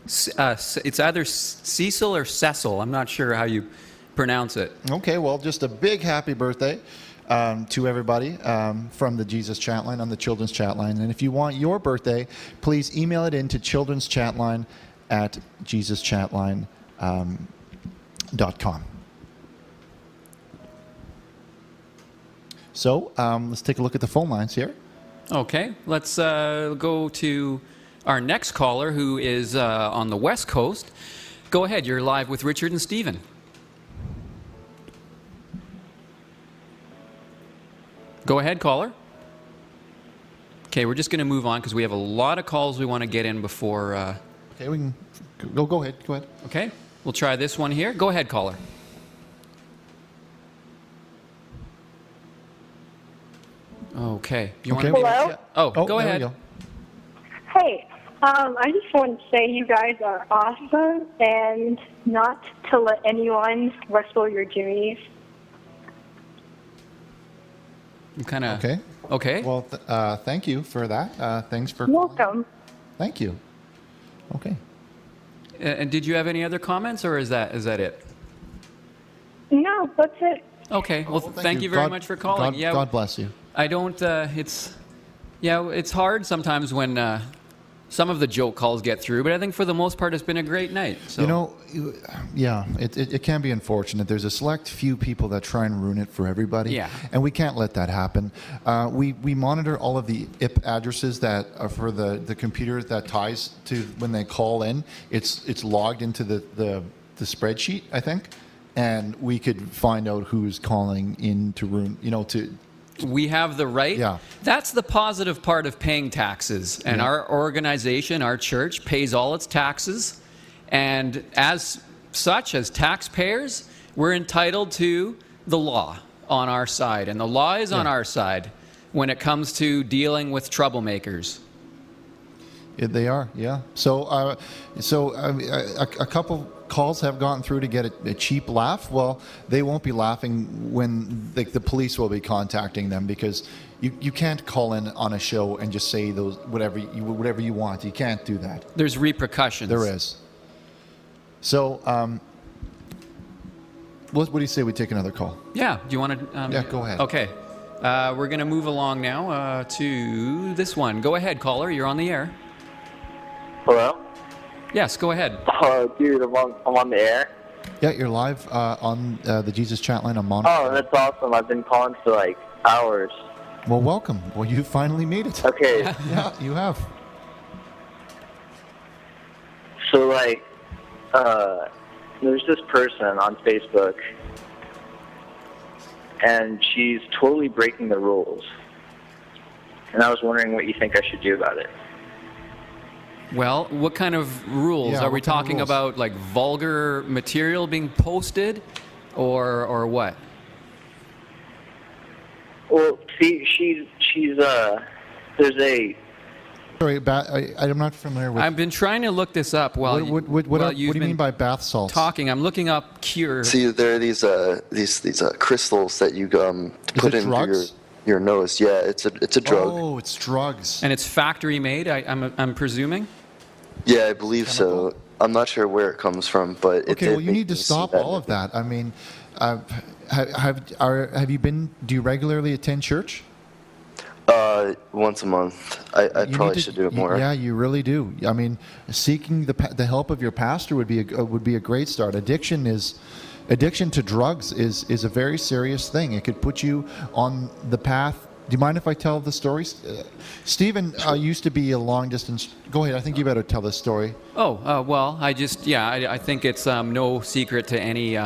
It's either Cecil or Cecil. I'm not sure how you pronounce it. Okay, well, just a big happy birthday to everybody from the Jesus Chatline on the Children's Chatline. And if you want your birthday, please email it in to children'schatline@jesuschatline.com. So let's take a look at the phone lines here. Okay, let's go to our next caller, who is on the West Coast. Go ahead, you're live with Richard and Stephen. Go ahead, caller. Okay, we're just going to move on because we have a lot of calls we want to get in before... Okay, we can... Go ahead. Okay, we'll try this one here. Go ahead, caller. Okay. You want to... Hello? Oh, go there we ahead. go. Hey, I just wanted to say you guys are awesome and not to let anyone rustle your jimmies. Kind of... Okay. Okay. Well, thank you for that. Thanks for... Welcome. Thank you. Okay. And did you have any other comments, or is that it? No, that's it. Okay. Well, thank you very much for calling. God bless you. I don't. It's hard sometimes when some of the joke calls get through, but I think for the most part, it's been a great night. So. You know, yeah, it can be unfortunate. There's a select few people that try and ruin it for everybody. Yeah. And we can't let that happen. We monitor all of the IP addresses that are for the computer that ties to when they call in. It's logged into the spreadsheet, I think, and we could find out who's calling in to ruin. We have the right. Yeah. That's the positive part of paying taxes. And our organization, our church, pays all its taxes. And as such, as taxpayers, we're entitled to the law on our side. And the law is on our side when it comes to dealing with troublemakers. They are, yeah. So, a couple calls have gotten through to get a cheap laugh. Well, they won't be laughing when the police will be contacting them, because you can't call in on a show and just say those whatever you want. You can't do that. There's repercussions. There is. So, what do you say we take another call? Yeah. Do you want to? Yeah, go ahead. Okay. We're going to move along now to this one. Go ahead, caller. You're on the air. Hello? Yes, go ahead. Oh, dude, I'm on the air. Yeah, you're live on the Jesus Chatline on Mon. Oh, that's awesome. I've been calling for like hours. Well, welcome. Well, you finally made it. Okay. Yeah, you have. So, like, there's this person on Facebook, and she's totally breaking the rules. And I was wondering what you think I should do about it. Well, what kind of rules? Yeah, Are we what kind of talking rules? about like vulgar material being posted or what? Well, see, there's a... Sorry, I'm not familiar with... I've been trying to look this up while what do you mean by bath salts? talking. I'm looking up cure. See, there are these crystals that you put it into drugs? your nose. Yeah, it's a drug. Oh, it's drugs. And it's factory made, I'm presuming? Yeah, I believe so. I'm not sure where it comes from, but it Okay, did well, you make need to me see stop that. all of that. I mean, have you been? Do you regularly attend church? Once a month. I You probably need to- should do it more. Yeah, you really do. I mean, seeking the help of your pastor would be a great start. Addiction to drugs is a very serious thing. It could put you on the path. Do you mind if I tell the story? Stephen used to be a long distance. Go ahead. I think you better tell this story. Well, I think it's no secret to any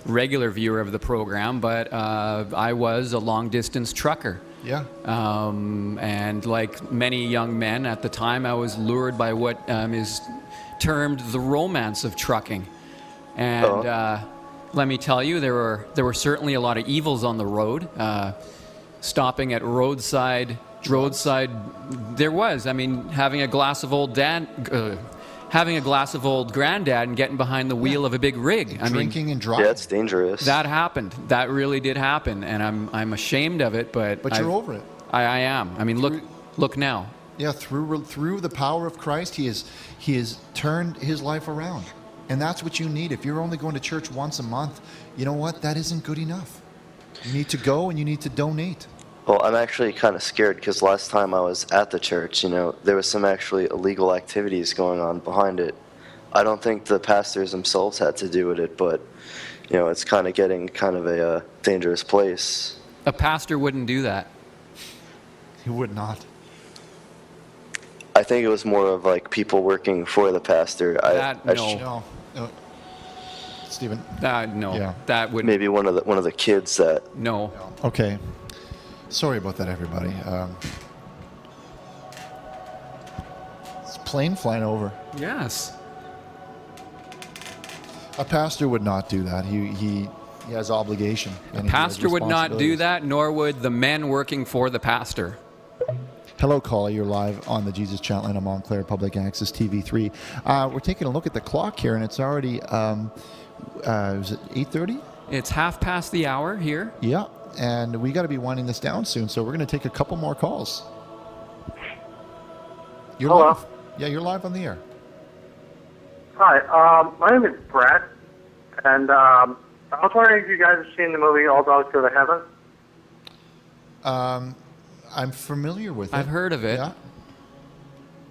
regular viewer of the program, but I was a long distance trucker. Yeah. And like many young men at the time, I was lured by what is termed the romance of trucking. And let me tell you, there were certainly a lot of evils on the road. Stopping at roadside. There was. I mean, having a glass of old granddad and getting behind the wheel of a big rig. Drinking and driving. Yeah, it's dangerous. That happened. That really did happen, and I'm ashamed of it. But you're over it. I am. I mean, look now. Yeah, through the power of Christ, he has turned his life around, and that's what you need. If you're only going to church once a month, you know what? That isn't good enough. You need to go and you need to donate. Well, I'm actually kind of scared because last time I was at the church, there was some actually illegal activities going on behind it. I don't think the pastors themselves had to do with it, but, it's kind of getting kind of a dangerous place. A pastor wouldn't do that. He would not. I think it was more of like people working for the pastor. No. Stephen. No. Yeah. That would maybe one of the kids that. No. Okay. Sorry about that, everybody. It's a plane flying over. Yes. A pastor would not do that. He has obligation. A pastor would not do that, nor would the men working for the pastor. Hello, caller. You're live on the Jesus Chatline on Montclair Public Access TV3. We're taking a look at the clock here, and it's already, is it 8:30? It's half past the hour here. Yeah, and we got to be winding this down soon, so we're going to take a couple more calls. You're Hello. live. Yeah, you're live on the air. Hi, my name is Brett, and I was wondering if you guys have seen the movie All Dogs Go to Heaven. I'm familiar with it. I've heard of it. Yeah.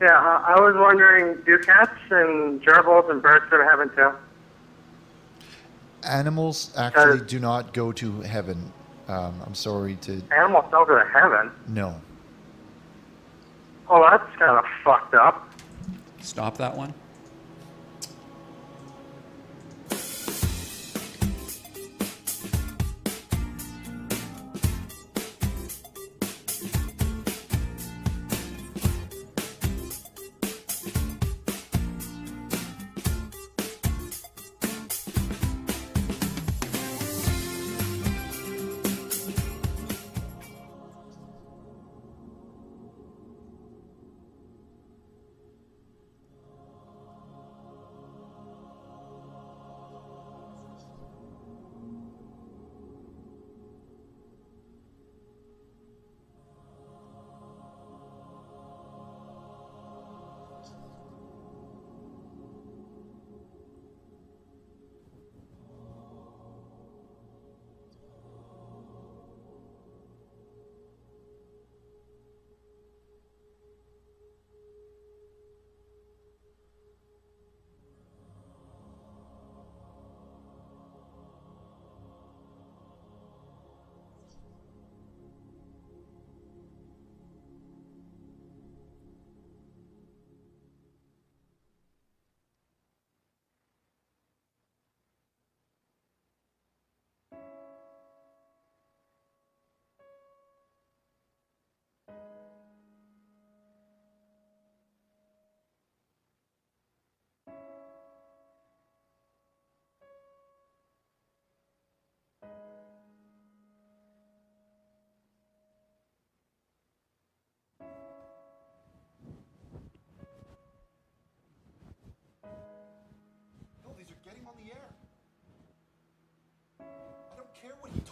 Yeah, I was wondering, do cats and gerbils and birds go to heaven too? Animals actually do not go to heaven. I'm sorry to... Animals don't go to heaven? No. Oh, that's kind of fucked up. Stop that one.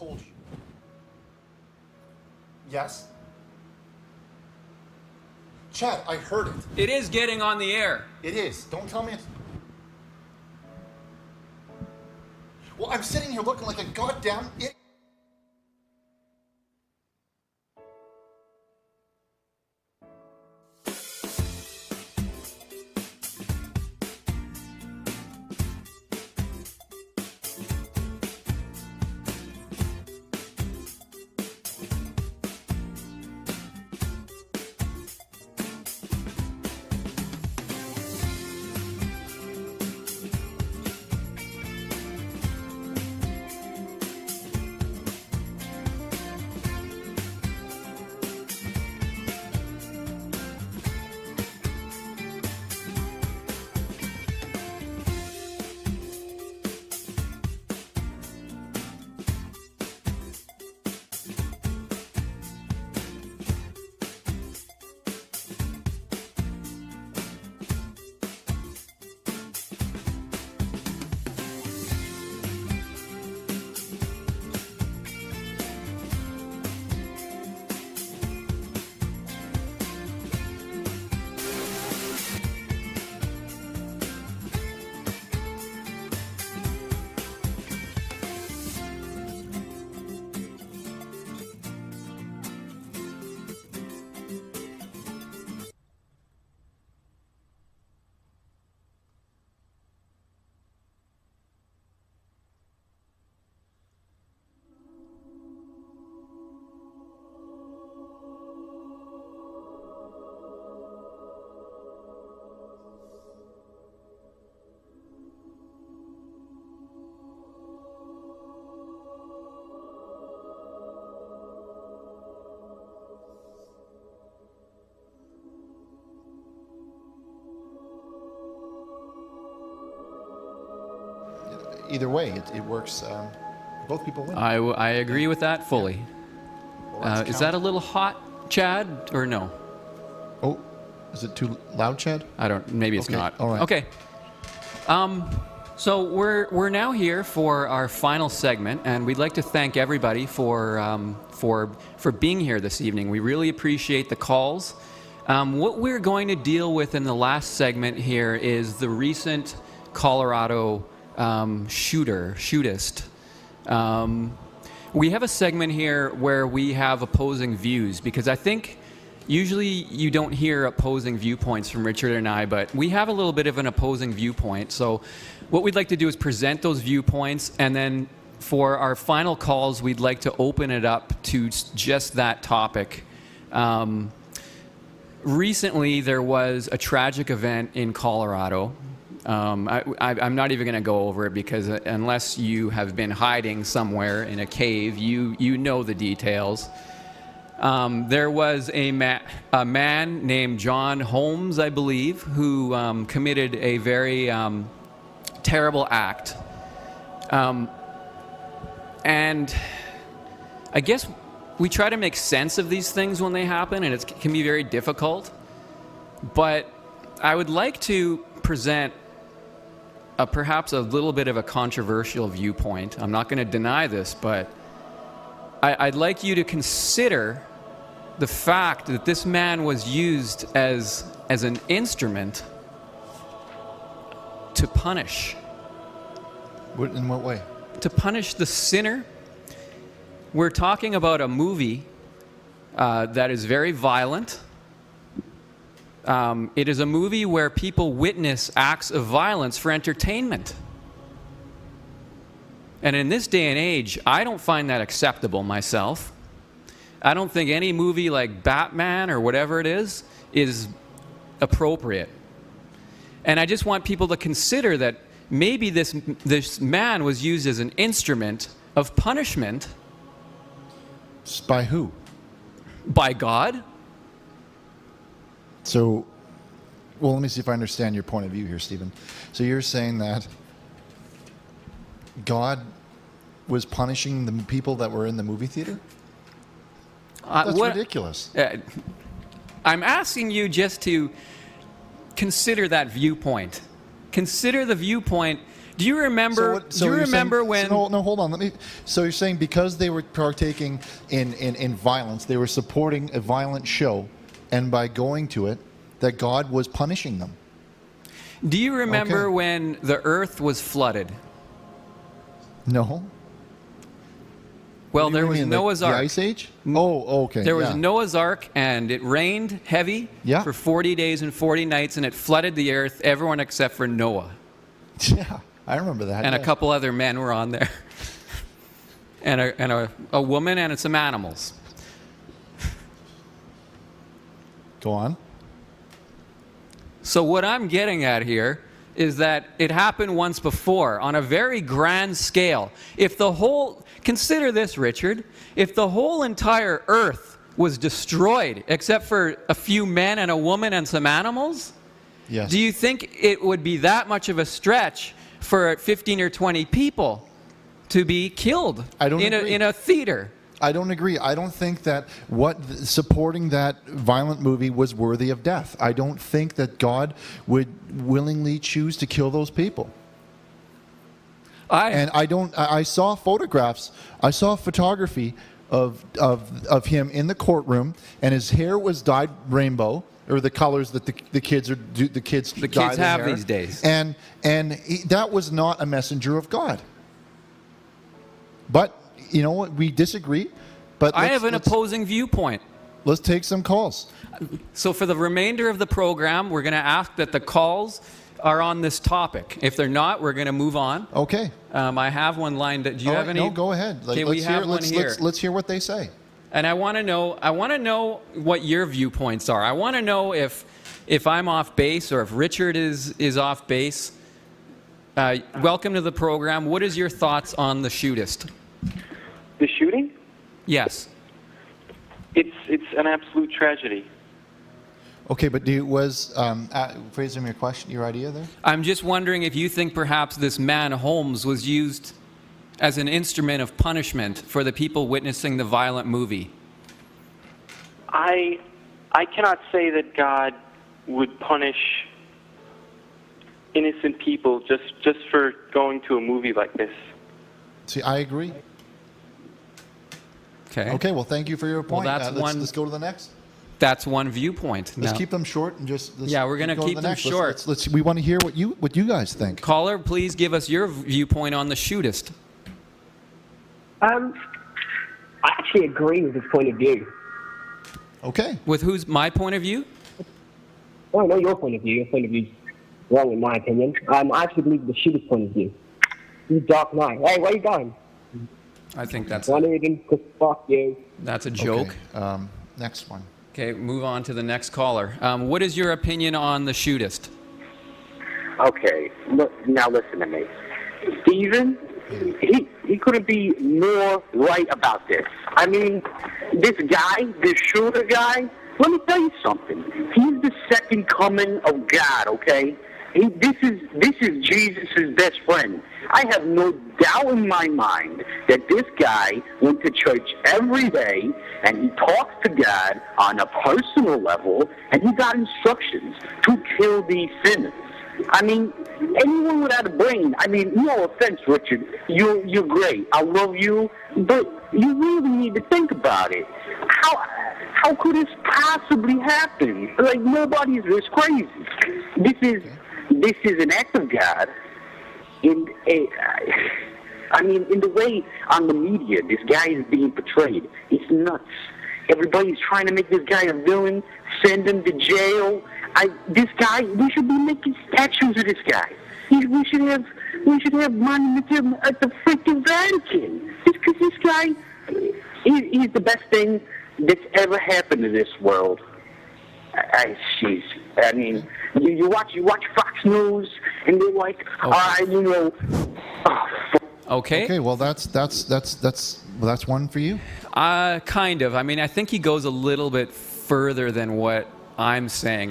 told you. Yes? Chad, I heard it. It is getting on the air. It is. Don't tell me it's... Well, I'm sitting here looking like a goddamn... Either way, it works. Both people win. I agree with that fully. Is that a little hot, Chad, or no? Oh, is it too loud, Chad? I don't. Maybe it's Okay, not. all right. Okay. So we're now here for our final segment, and we'd like to thank everybody for being here this evening. We really appreciate the calls. What we're going to deal with in the last segment here is the recent Colorado shootist. We have a segment here where we have opposing views, because I think usually you don't hear opposing viewpoints from Richard and I, but we have a little bit of an opposing viewpoint. So what we'd like to do is present those viewpoints, and then for our final calls, we'd like to open it up to just that topic. Recently, there was a tragic event in Colorado. I'm not even going to go over it, because unless you have been hiding somewhere in a cave, you know the details. There was a man named John Holmes, I believe, who committed a very terrible act. And I guess we try to make sense of these things when they happen, and it can be very difficult. But I would like to present perhaps a little bit of a controversial viewpoint. I'm not going to deny this, but I'd like you to consider the fact that this man was used as an instrument to punish. In what way? To punish the sinner. We're talking about a movie that is very violent. It is a movie where people witness acts of violence for entertainment. And in this day and age, I don't find that acceptable myself. I don't think any movie like Batman or whatever it is appropriate. And I just want people to consider that maybe this man was used as an instrument of punishment. By who? By God. So, well, let me see if I understand your point of view here, Stephen. So you're saying that God was punishing the people that were in the movie theater? That's ridiculous. I'm asking you just to consider that viewpoint. Consider the viewpoint Do you remember? Do you remember when? No, hold on. So you're saying because they were partaking in violence, they were supporting a violent show, and by going to it, that God was punishing them. Do you remember when the earth was flooded? No. Well, there was Noah's Ark. The Ice Age? Oh, okay. There was Noah's Ark, and it rained heavy for 40 days and 40 nights, and it flooded the earth, everyone except for Noah. Yeah, I remember that. And a couple other men were on there. and a woman and some animals. Go on. So what I'm getting at here is that it happened once before on a very grand scale. If the whole, consider this, Richard, if the whole entire earth was destroyed except for a few men and a woman and some animals, yes. Do you think it would be that much of a stretch for 15 or 20 people to be killed in a theater? I don't agree. I don't think that supporting that violent movie was worthy of death. I don't think that God would willingly choose to kill those people. I saw photographs. I saw photography of him in the courtroom, and his hair was dyed rainbow, or the colors that the kids have these days. And that was not a messenger of God. But you know what? We disagree. But I have an opposing viewpoint. Let's take some calls. So for the remainder of the program, we're going to ask that the calls are on this topic. If they're not, we're going to move on. Okay. I have one lined up. Do you have any? No, go ahead. Okay, we have one here. Let's hear what they say. And I want to know what your viewpoints are. I want to know if I'm off base or if Richard is off base. Welcome to the program. What is your thoughts on the shootist? The shooting? Yes. It's an absolute tragedy. Okay, but phrase him your idea there? I'm just wondering if you think perhaps this man Holmes was used as an instrument of punishment for the people witnessing the violent movie. I cannot say that God would punish innocent people just for going to a movie like this. See, I agree. Okay, well, thank you for your point. Well, let's go to the next. That's one viewpoint. Let's keep them short and we're going to keep them short. We want to hear what you guys think. Caller, please give us your viewpoint on the shootist. I actually agree with his point of view. Okay. With my point of view? Well, no, your point of view. Your point of view is wrong in my opinion. I actually believe the shooter's point of view. He's Dark Knight. Hey, where are you going? I think that's... Fuck you. That's a joke. Okay. Next one. Okay, move on to the next caller. What is your opinion on the shootist? Okay, now listen to me. Steven, he couldn't be more right about this. I mean, this shooter guy, let me tell you something. He's the second coming of God, okay? This is Jesus' best friend. I have no doubt in my mind that this guy went to church every day and he talks to God on a personal level and he got instructions to kill these sinners. I mean, anyone without a brain, I mean, no offense, Richard, you're great. I love you, but you really need to think about it. How could this possibly happen? Like, nobody's this crazy. This is an act of God. In the way on the media this guy is being portrayed, it's nuts. Everybody's trying to make this guy a villain, send him to jail. This guy, we should be making statues of this guy. We should have monuments to him at the freaking Vatican. Because this guy, he's the best thing that's ever happened to this world. Jeez. I mean, you watch Fox News, and they're like, Okay. Okay. Well, that's one for you. Kind of. I mean, I think he goes a little bit further than what I'm saying.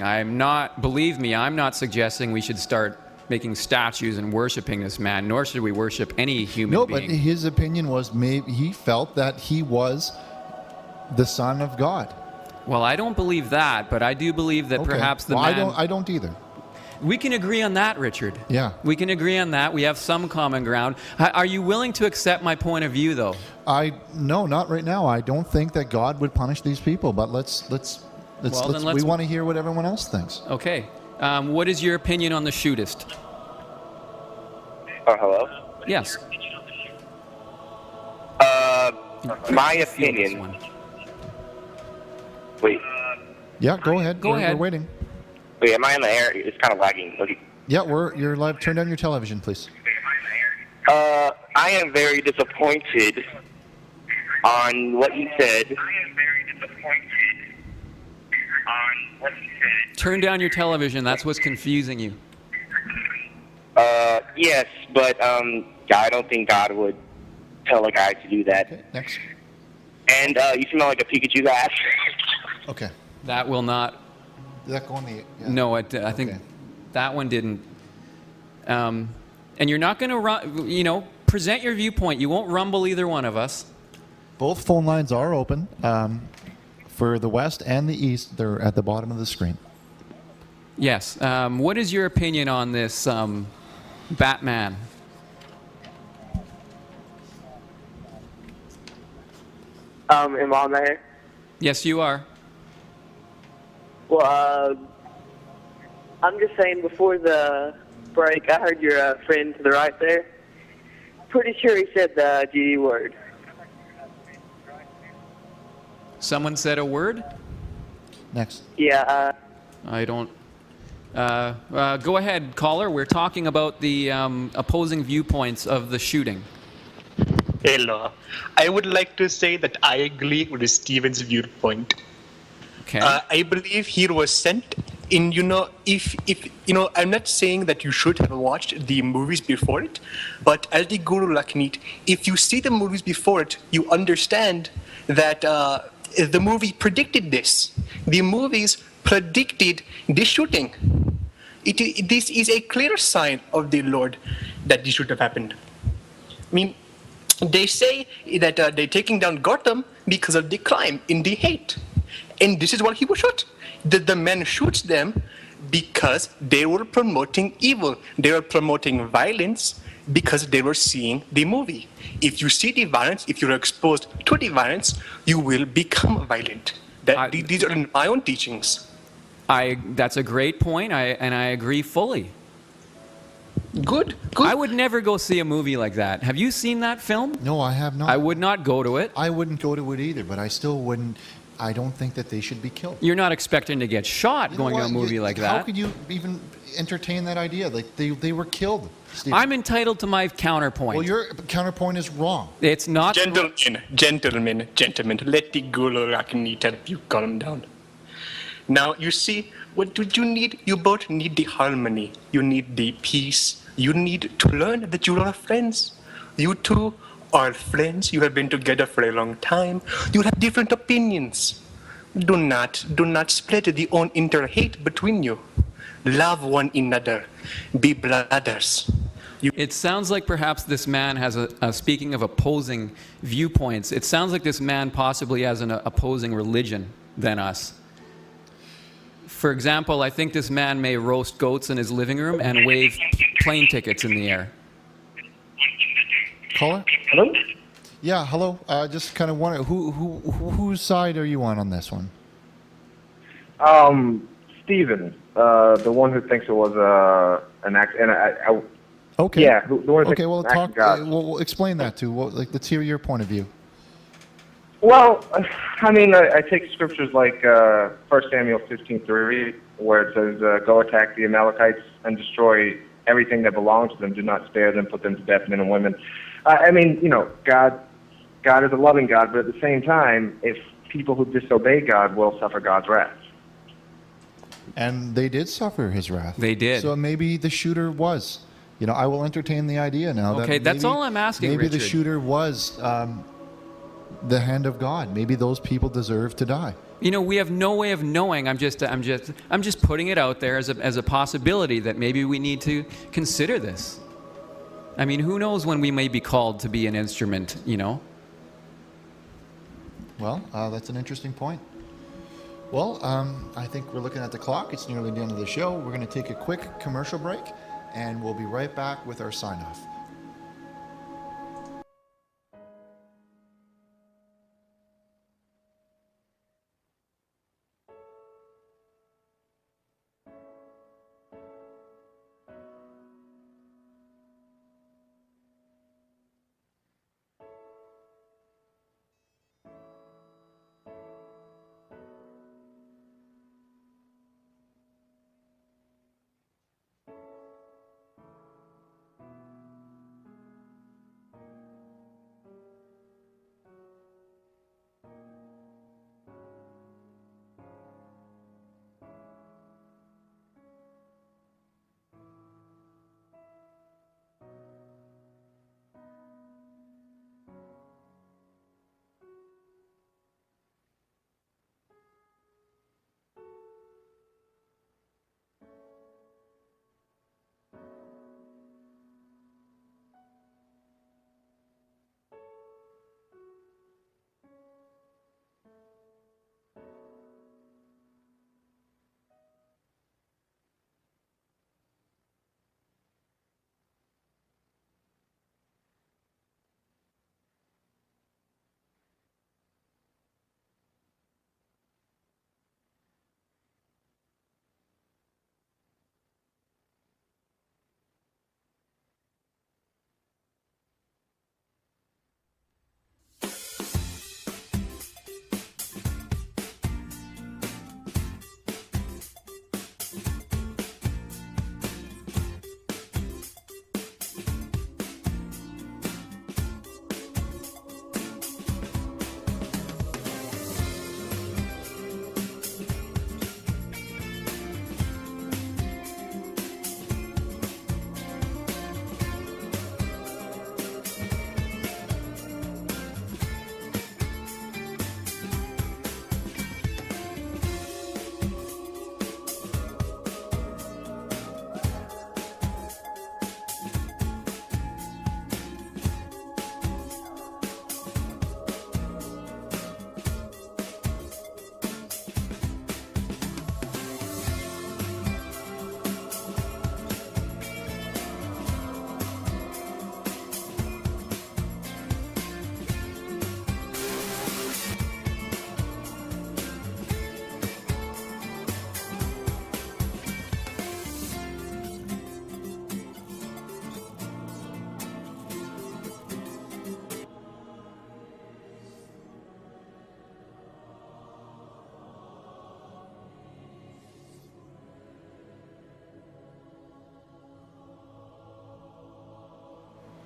Believe me, I'm not suggesting we should start making statues and worshiping this man, nor should we worship any human being. No, but his opinion was maybe he felt that he was the Son of God. Well, I don't believe that, but I do believe that perhaps the man... I don't either. We can agree on that, Richard. Yeah. We can agree on that. We have some common ground. Are you willing to accept my point of view, though? No, not right now. I don't think that God would punish these people, but let's we want to hear what everyone else thinks. Okay. What is your opinion on the shootist? Hello? Yes. My opinion. Wait. Yeah, go ahead. Go ahead. We're waiting. Wait, am I in the air? It's kind of lagging. Okay. Yeah, you're live. Turn down your television, please. I am very disappointed on what you said. Turn down your television. That's what's confusing you. Yes, but I don't think God would tell a guy to do that. Okay, next. And you smell like a Pikachu's ass. Okay. That will not. Did that go on the? Yeah. No, I think that one didn't. And you're not going to, present your viewpoint. You won't rumble either one of us. Both phone lines are open for the West and the East. They're at the bottom of the screen. Yes. What is your opinion on this Batman? Am I on there? Yes, you are. Well, I'm just saying before the break, I heard your friend to the right there. Pretty sure he said the G word. Someone said a word? Next. Yeah. I don't. Go ahead, caller. We're talking about the opposing viewpoints of the shooting. Hello. I would like to say that I agree with Steven's viewpoint. Okay. I believe he was sent in, if I'm not saying that you should have watched the movies before it, but as the Guru Lakhnit, if you see the movies before it, you understand that the movie predicted this. The movies predicted this shooting. This is a clear sign of the Lord that this should have happened. I mean, they say that they're taking down Gotham because of the crime in the hate. And this is why he was shot. The man shoots them because they were promoting evil. They were promoting violence because they were seeing the movie. If you see the violence, if you're exposed to the violence, you will become violent. These are my own teachings. That's a great point, and I agree fully. Good. I would never go see a movie like that. Have you seen that film? No, I have not. I would not go to it. I wouldn't go to it either, but I still wouldn't. I don't think that they should be killed. You're not expecting to get shot going to a movie like that. How could you even entertain that idea? Like they were killed. Steve. I'm entitled to my counterpoint. Well, your counterpoint is wrong. It's not. Gentlemen, let the Guru Lakhnit help you calm down. Now, you see, what do you need? You both need the harmony. You need the peace. You need to learn that you are friends. You two are friends. You have been together for a long time. You have different opinions. Do not split the own inter-hate between you. Love one another. Be brothers. It sounds like perhaps this man has speaking of opposing viewpoints, it sounds like this man possibly has an opposing religion than us. For example, I think this man may roast goats in his living room and wave plane tickets in the air. Caller? Hello? Yeah, hello. Just kind of wonder whose side are you on this one? Steven, the one who thinks it was an accident. Okay. Yeah, the one who okay. Well, thinks talk. God. Well, explain that too. Let's hear your point of view. Well, I mean, I take scriptures like 1 Samuel 15:3, where it says, "Go attack the Amalekites and destroy everything that belongs to them. Do not spare them. Put them to death, men and women." I mean, God is a loving God, but at the same time, if people who disobey God will suffer God's wrath. And they did suffer His wrath. They did. So maybe the shooter was. I will entertain the idea now. Okay, that that's all I'm asking, Maybe Richard. the shooter was the hand of God. Maybe those people deserve to die. We have no way of knowing. I'm just putting it out there as a possibility that maybe we need to consider this. I mean, who knows when we may be called to be an instrument, Well, that's an interesting point. Well, I think we're looking at the clock. It's nearly the end of the show. We're going to take a quick commercial break, and we'll be right back with our sign-off.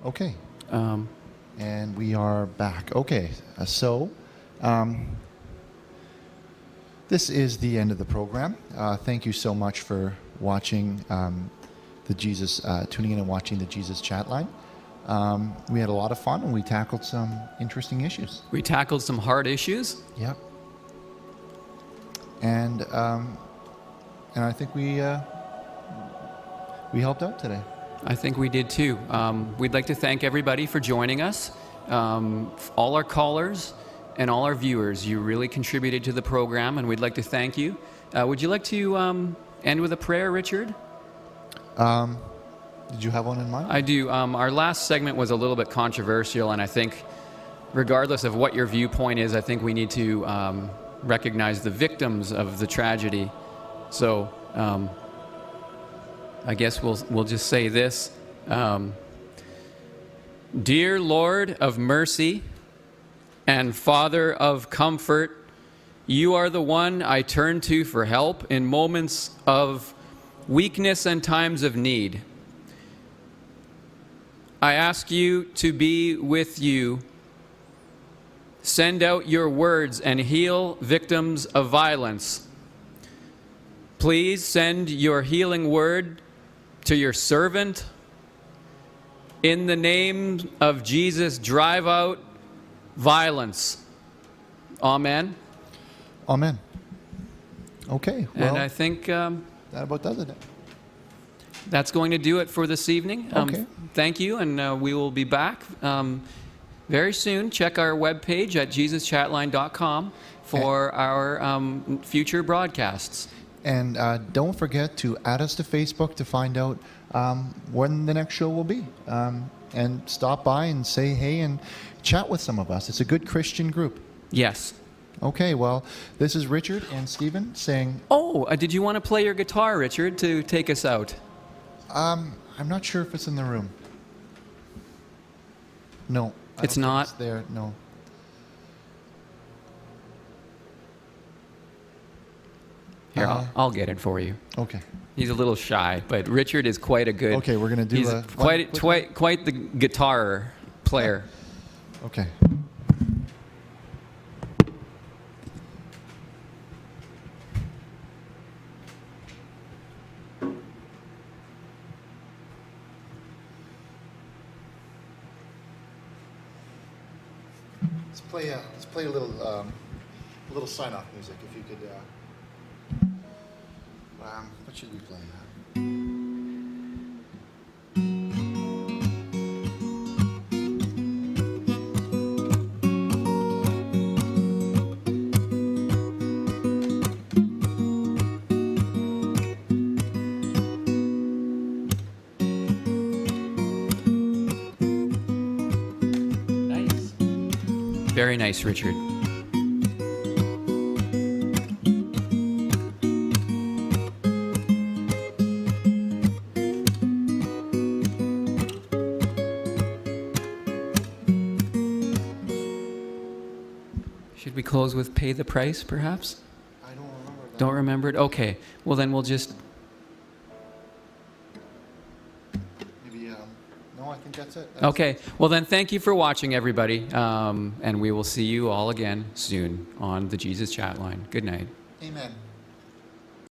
Okay. And we are back. Okay. This is the end of the program. Thank you so much for watching tuning in and watching the Jesus Chatline. We had a lot of fun, and we tackled some interesting issues. We tackled some hard issues. Yep. And I think we helped out today. I think we did too. We'd like to thank everybody for joining us. All our callers and all our viewers, you really contributed to the program, and we'd like to thank you. Would you like to end with a prayer, Richard? Did you have one in mind? I do. Our last segment was a little bit controversial, and I think regardless of what your viewpoint is, I think we need to recognize the victims of the tragedy. So I guess we'll just say this. Dear Lord of mercy and Father of comfort, you are the one I turn to for help in moments of weakness and times of need. I ask you to be with you. Send out your words and heal victims of violence. Please send your healing word to your servant. In the name of Jesus, drive out violence. Amen. Amen. Okay. Well, and I think that about does it. That's going to do it for this evening. Okay. Thank you, and we will be back very soon, check our webpage at jesuschatline.com for our future broadcasts. And don't forget to add us to Facebook to find out when the next show will be. And stop by and say hey and chat with some of us. It's a good Christian group. Yes. Okay, well, this is Richard and Stephen saying... Oh, did you want to play your guitar, Richard, to take us out? I'm not sure if it's in the room. No. It's not? It's there, no. Here, I'll get it for you. Okay. He's a little shy, but Richard is quite a good... Okay, we're going to do he's quite the guitar player. Okay. Let's play a little sign-off music. If you could, what should we play? Very nice, Richard. Should we close with Pay the Price, perhaps? I don't remember that. Don't remember it? Okay. Well, then we'll just... Maybe, no, I think that's it. Okay. Well, then thank you for watching, everybody. And we will see you all again soon on the Jesus Chat Line. Good night. Amen.